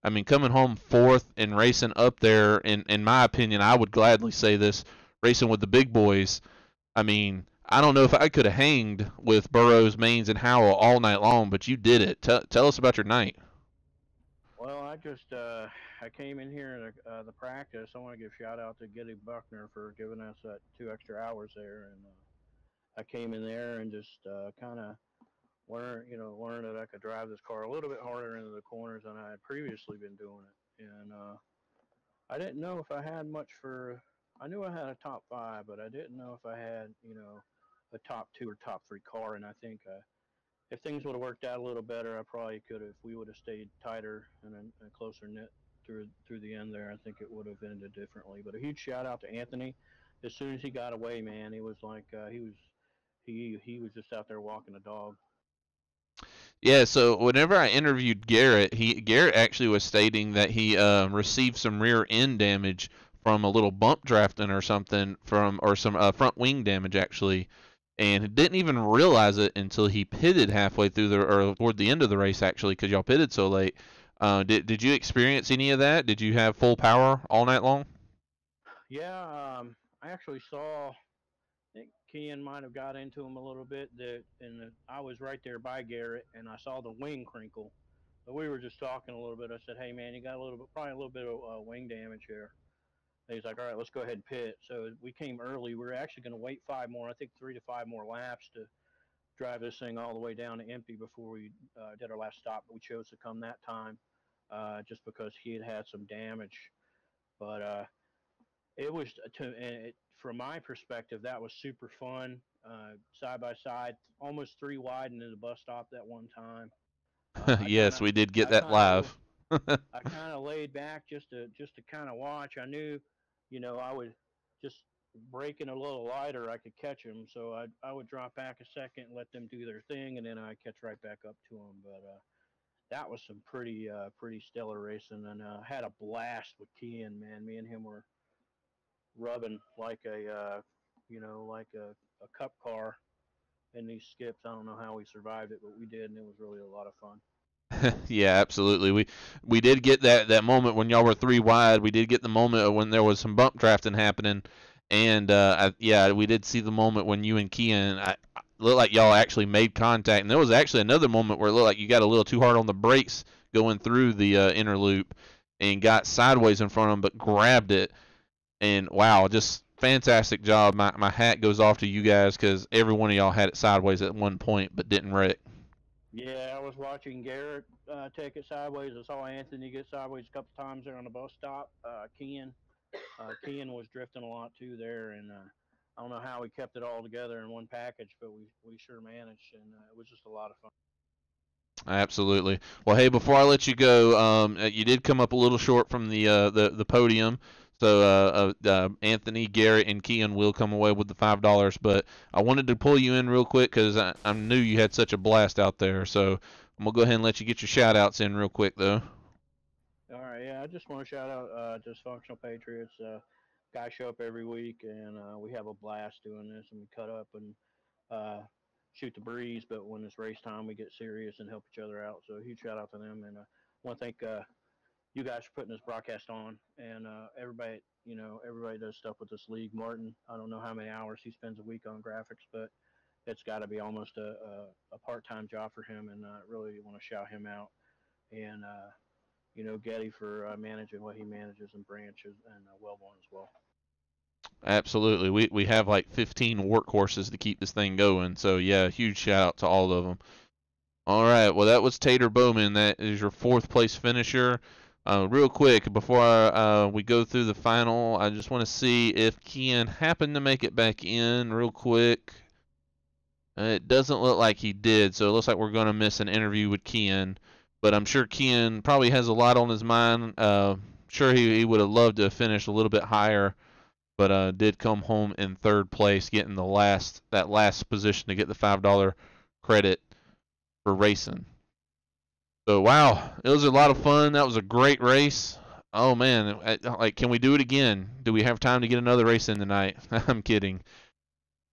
I mean, coming home fourth and racing up there, in my opinion, I would gladly say this, racing with the big boys. I mean, I don't know if I could have hanged with Burroughs, Maines, and Howell all night long, but you did it. Tell us about your night. Well, I came in here in the practice. I want to give a shout out to Giddy Buckner for giving us 2 extra hours there, and I came in there and just kind of learned that I could drive this car a little bit harder into the corners than I had previously been doing it. And I didn't know if I had much for. I knew I had a top 5, but I didn't know if I had a top 2 or top 3 car. And I think if things would have worked out a little better, I probably could have. If we would have stayed tighter and a closer knit through the end there, I think it would have ended differently. But a huge shout out to Anthony. As soon as he got away, man, he was like he was just out there walking a dog. Yeah, so whenever I interviewed Garrett, Garrett actually was stating that he received some rear end damage from a little bump drafting or something or some front wing damage actually, and didn't even realize it until he pitted halfway through or toward the end of the race actually, because y'all pitted so late. Did you experience any of that? Did you have full power all night long? Yeah, I actually saw. I think Kian might have got into him a little bit. I was right there by Garrett, and I saw the wing crinkle. But we were just talking a little bit. I said, "Hey, man, you got probably a little bit of wing damage here." And he's like, "All right, let's go ahead and pit." So we came early. We were actually going to wait 5 more, I think 3 to 5 more laps to drive this thing all the way down to empty before we did our last stop. But we chose to come that time just because he had some damage. But it was from my perspective, that was super fun. Side by side, almost 3 wide into the bus stop that one time. Yes, we did get that live. I kind of laid back just to kind of watch. I knew, I would just breaking a little lighter, I could catch them. So I would drop back a second, let them do their thing, and then I catch right back up to them. But that was some pretty stellar racing, and had a blast with Kian, man. Me and him were rubbing like a cup car in these skips. I don't know how we survived it, but we did, and it was really a lot of fun. Yeah, absolutely. We did get that moment when y'all were 3 wide. We did get the moment when there was some bump drafting happening, and we did see the moment when you and Kian looked like y'all actually made contact. And there was actually another moment where it looked like you got a little too hard on the brakes going through the inner loop and got sideways in front of him, but grabbed it. And wow, just fantastic job. My hat goes off to you guys because every one of y'all had it sideways at one point but didn't wreck. Yeah, I was watching Garrett take it sideways. I saw Anthony get sideways a couple times there on the bus stop. Kian was drifting a lot too there, and I don't know how we kept it all together in one package, but we sure managed, and it was just a lot of fun. Absolutely. Well, hey, before I let you go, you did come up a little short from the podium. So Anthony, Garrett, and Kian will come away with the $5. But I wanted to pull you in real quick because I knew you had such a blast out there. So I'm gonna go ahead and let you get your shout outs in real quick, though. All right, yeah, I just want to shout out Dysfunctional Patriots. Guys show up every week, and we have a blast doing this, and we cut up and shoot the breeze. But when it's race time, we get serious and help each other out. So a huge shout out to them, and I want to thank you guys for putting this broadcast on, and everybody does stuff with this league. Martin, I don't know how many hours he spends a week on graphics, but it's got to be almost a part-time job for him, and I really want to shout him out. And Getty for managing what he manages, and Branches and Wellborn as well. Absolutely. We have like 15 workhorses to keep this thing going. So yeah, huge shout out to all of them. All right, well that was Tater Bowman. That is your 4th place finisher. Real quick, before we go through the final, I just want to see if Kian happened to make it back in real quick. It doesn't look like he did, so it looks like we're going to miss an interview with Kian. but I'm sure Ken probably has a lot on his mind. Sure, he would have loved to have finished a little bit higher, but did come home in third place, getting that last position to get the $5 credit for racing. So wow, it was a lot of fun. That was a great race. Oh man, like, can we do it again? Do we have time to get another race in tonight? I'm kidding.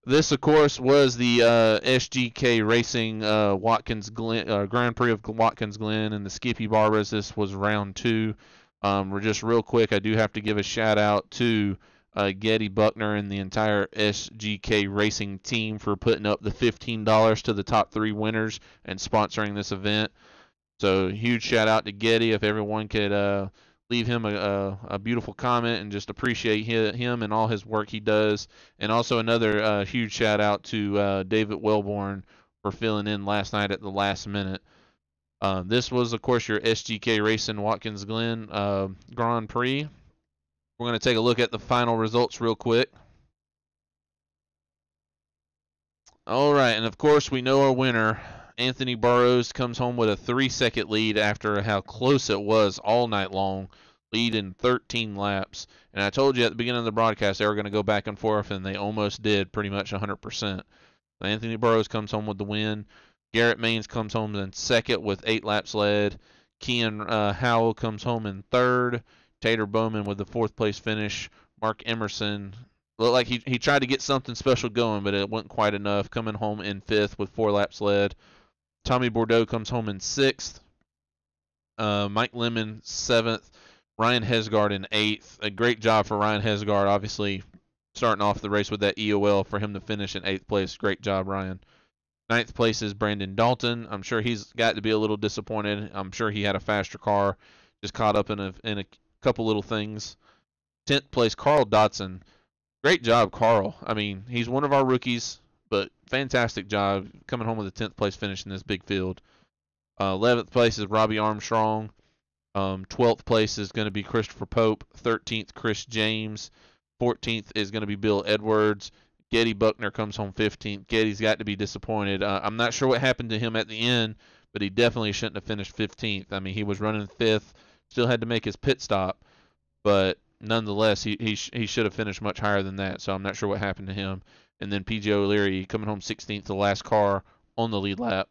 This, of course, was the SGK Racing Watkins Glen Grand Prix of Watkins Glen and the Skippy Barbers. This was round 2. We're just real quick. I do have to give a shout out to Getty Buckner and the entire SGK Racing team for putting up the $15 to the top 3 winners and sponsoring this event. So huge shout out to Getty. If everyone could leave him a beautiful comment and just appreciate him and all his work he does. And also another huge shout out to David Wellborn for filling in last night at the last minute. This was, of course, your SGK Racing Watkins Glen Grand Prix. We're going to take a look at the final results real quick. All right, and of course we know our winner. Anthony Burrows comes home with a 3-second lead after how close it was all night long, lead in 13 laps. And I told you at the beginning of the broadcast they were going to go back and forth, and they almost did, pretty much 100%. Anthony Burrows comes home with the win. Garrett Maines comes home in second with 8 laps led. Kean Howell comes home in third. Tater Bowman with the 4th place finish. Mark Emerson looked like he tried to get something special going, but it wasn't quite enough, coming home in 5th with 4 laps led. Tommy Bordeaux comes home in 6th. Mike Lemon 7th. Ryan Hesgard in 8th. A great job for Ryan Hesgard, obviously starting off the race with that EOL for him to finish in 8th place. Great job, Ryan. 9th place is Brandon Dalton. I'm sure he's got to be a little disappointed. I'm sure he had a faster car, just caught up in a couple little things. 10th place, Carl Dotson. Great job, Carl. I mean, he's one of our rookies, but fantastic job coming home with a 10th place finish in this big field. 11th place is Robbie Armstrong. 12th place is going to be Christopher Pope. 13th, Chris James. 14th is going to be Bill Edwards. Getty Buckner comes home 15th. Getty's got to be disappointed. I'm not sure what happened to him at the end, but he definitely shouldn't have finished 15th. I mean, he was running 5th, still had to make his pit stop, but nonetheless, he should have finished much higher than that, so I'm not sure what happened to him. And then P.J. O'Leary coming home 16th, the last car on the lead lap.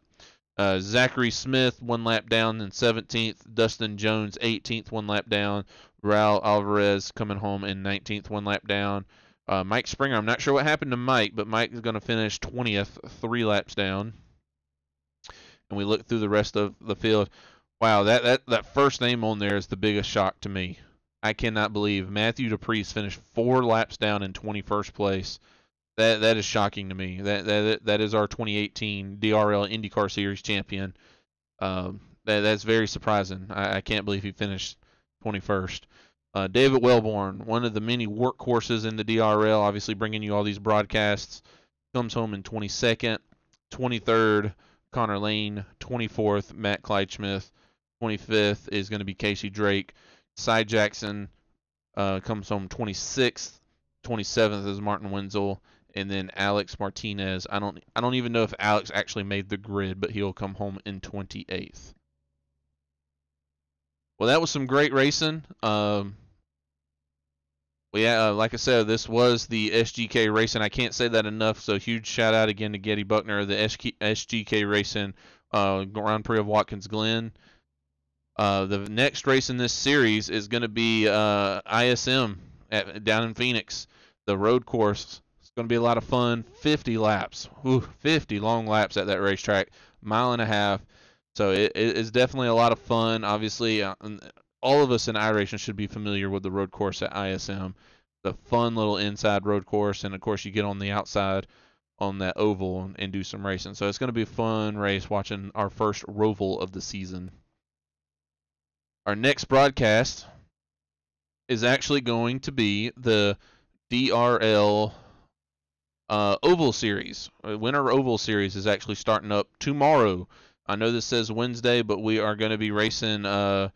Zachary Smith, 1 lap down in 17th. Dustin Jones, 18th, 1 lap down. Raul Alvarez coming home in 19th, 1 lap down. Mike Springer, I'm not sure what happened to Mike, but Mike is going to finish 20th, 3 laps down. And we look through the rest of the field. Wow, that first name on there is the biggest shock to me. I cannot believe Matthew DePriest finished 4 laps down in 21st place. That is shocking to me. That is our 2018 DRL IndyCar Series champion. That's very surprising. I can't believe he finished 21st. David Wellborn, one of the many workhorses in the DRL, obviously bringing you all these broadcasts, comes home in 22nd. 23rd, Connor Lane. 24th, Matt Kleidsmith. 25th is going to be Casey Drake. Cy Jackson comes home 26th. 27th is Martin Wenzel. And then Alex Martinez. I don't even know if Alex actually made the grid, but he'll come home in 28th. Well, that was some great racing. Like I said, this was the SGK Racing. I can't say that enough, so huge shout out again to Getty Buckner, the SGK Racing Grand Prix of Watkins Glen. The next race in this series is going to be ISM down in Phoenix, the road course. It's going to be a lot of fun. 50 laps. 50 long laps at that racetrack. 1.5 miles. So it is definitely a lot of fun. Obviously, all of us in iRacing should be familiar with the road course at ISM. The fun little inside road course, and of course you get on the outside on that oval and do some racing. So it's going to be a fun race watching our first Roval of the season. Our next broadcast is actually going to be the DRL Oval Series. Winter Oval Series is actually starting up tomorrow. I know this says Wednesday, but we are going to be racing the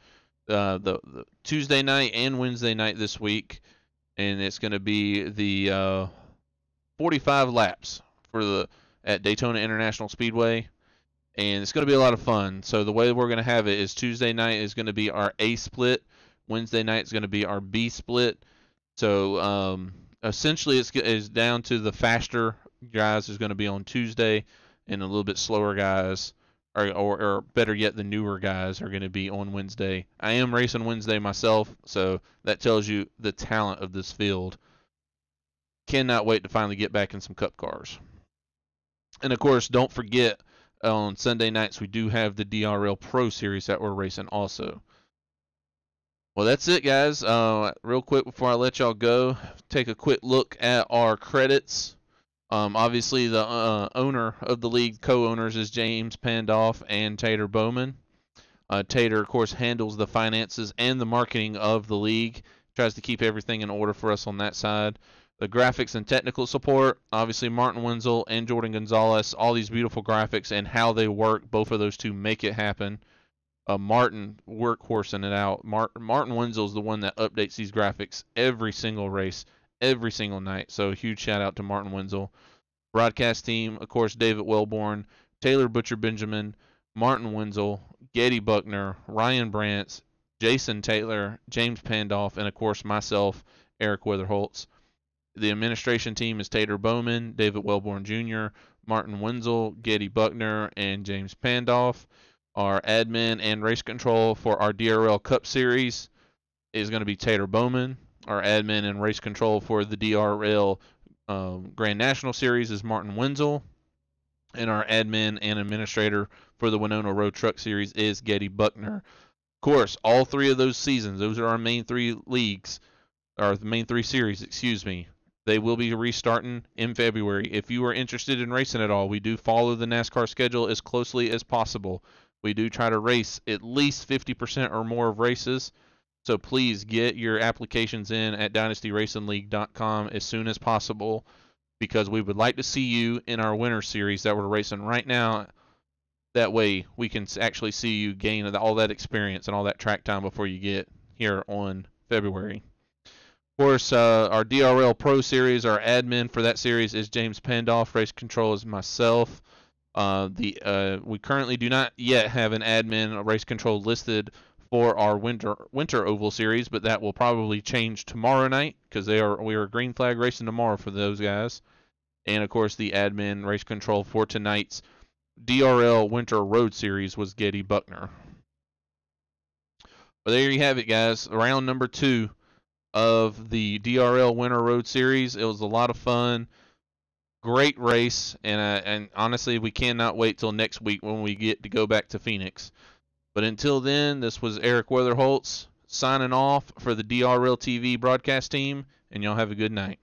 Tuesday night and Wednesday night this week, and it's going to be the 45 laps at Daytona International Speedway. and it's going to be a lot of fun. So the way we're going to have it is Tuesday night is going to be our A split, Wednesday night is going to be our B split. So essentially it's down to the faster guys is going to be on Tuesday, and a little bit slower guys, or better yet, the newer guys are going to be on Wednesday. I am racing Wednesday myself, so that tells you the talent of this field. Cannot wait to finally get back in some Cup cars. And of course, don't forget, on Sunday nights we do have the DRL Pro Series that we're racing also. Well, that's it, guys. Real quick before I let y'all go, take a quick look at our credits. Obviously, the owner of the league, co-owners, is James Pandoff and Tater Bowman. Tater, of course, handles the finances and the marketing of the league, tries to keep everything in order for us on that side. The graphics and technical support, obviously Martin Wenzel and Jordan Gonzalez, all these beautiful graphics and how they work, both of those two make it happen. Martin workhorsing it out. Martin Wenzel is the one that updates these graphics every single race, every single night. So a huge shout out to Martin Wenzel. Broadcast team, of course, David Wellborn, Taylor Butcher Benjamin, Martin Wenzel, Getty Buckner, Ryan Brantz, Jason Taylor, James Pandoff, and of course myself, Eric Weatherholtz. The administration team is Tater Bowman, David Wellborn Jr., Martin Wenzel, Getty Buckner, and James Pandoff. Our admin and race control for our DRL Cup Series is going to be Tater Bowman. Our admin and race control for the DRL Grand National Series is Martin Wenzel. And our admin and administrator for the Winona Road Truck Series is Getty Buckner. Of course, all three of those seasons, those are our main three leagues, or the main three series, excuse me. They will be restarting in February. If you are interested in racing at all, we do follow the NASCAR schedule as closely as possible. We do try to race at least 50% or more of races. So please get your applications in at dynastyracingleague.com as soon as possible, because we would like to see you in our winter series that we're racing right now. That way we can actually see you gain all that experience and all that track time before you get here on February. Of course, our DRL Pro Series, our admin for that series is James Pandoff. Race control is myself. We currently do not yet have an admin race control listed for our winter oval series, but that will probably change tomorrow night, because we are green flag racing tomorrow for those guys. And of course, the admin race control for tonight's DRL Winter Road Series was Getty Buckner. Well, there you have it, guys. Round number 2 of the DRL Winter Road Series. It was a lot of fun. Great race, and honestly, we cannot wait till next week when we get to go back to Phoenix. But until then, this was Eric Weatherholtz signing off for the DRL TV broadcast team, and y'all have a good night.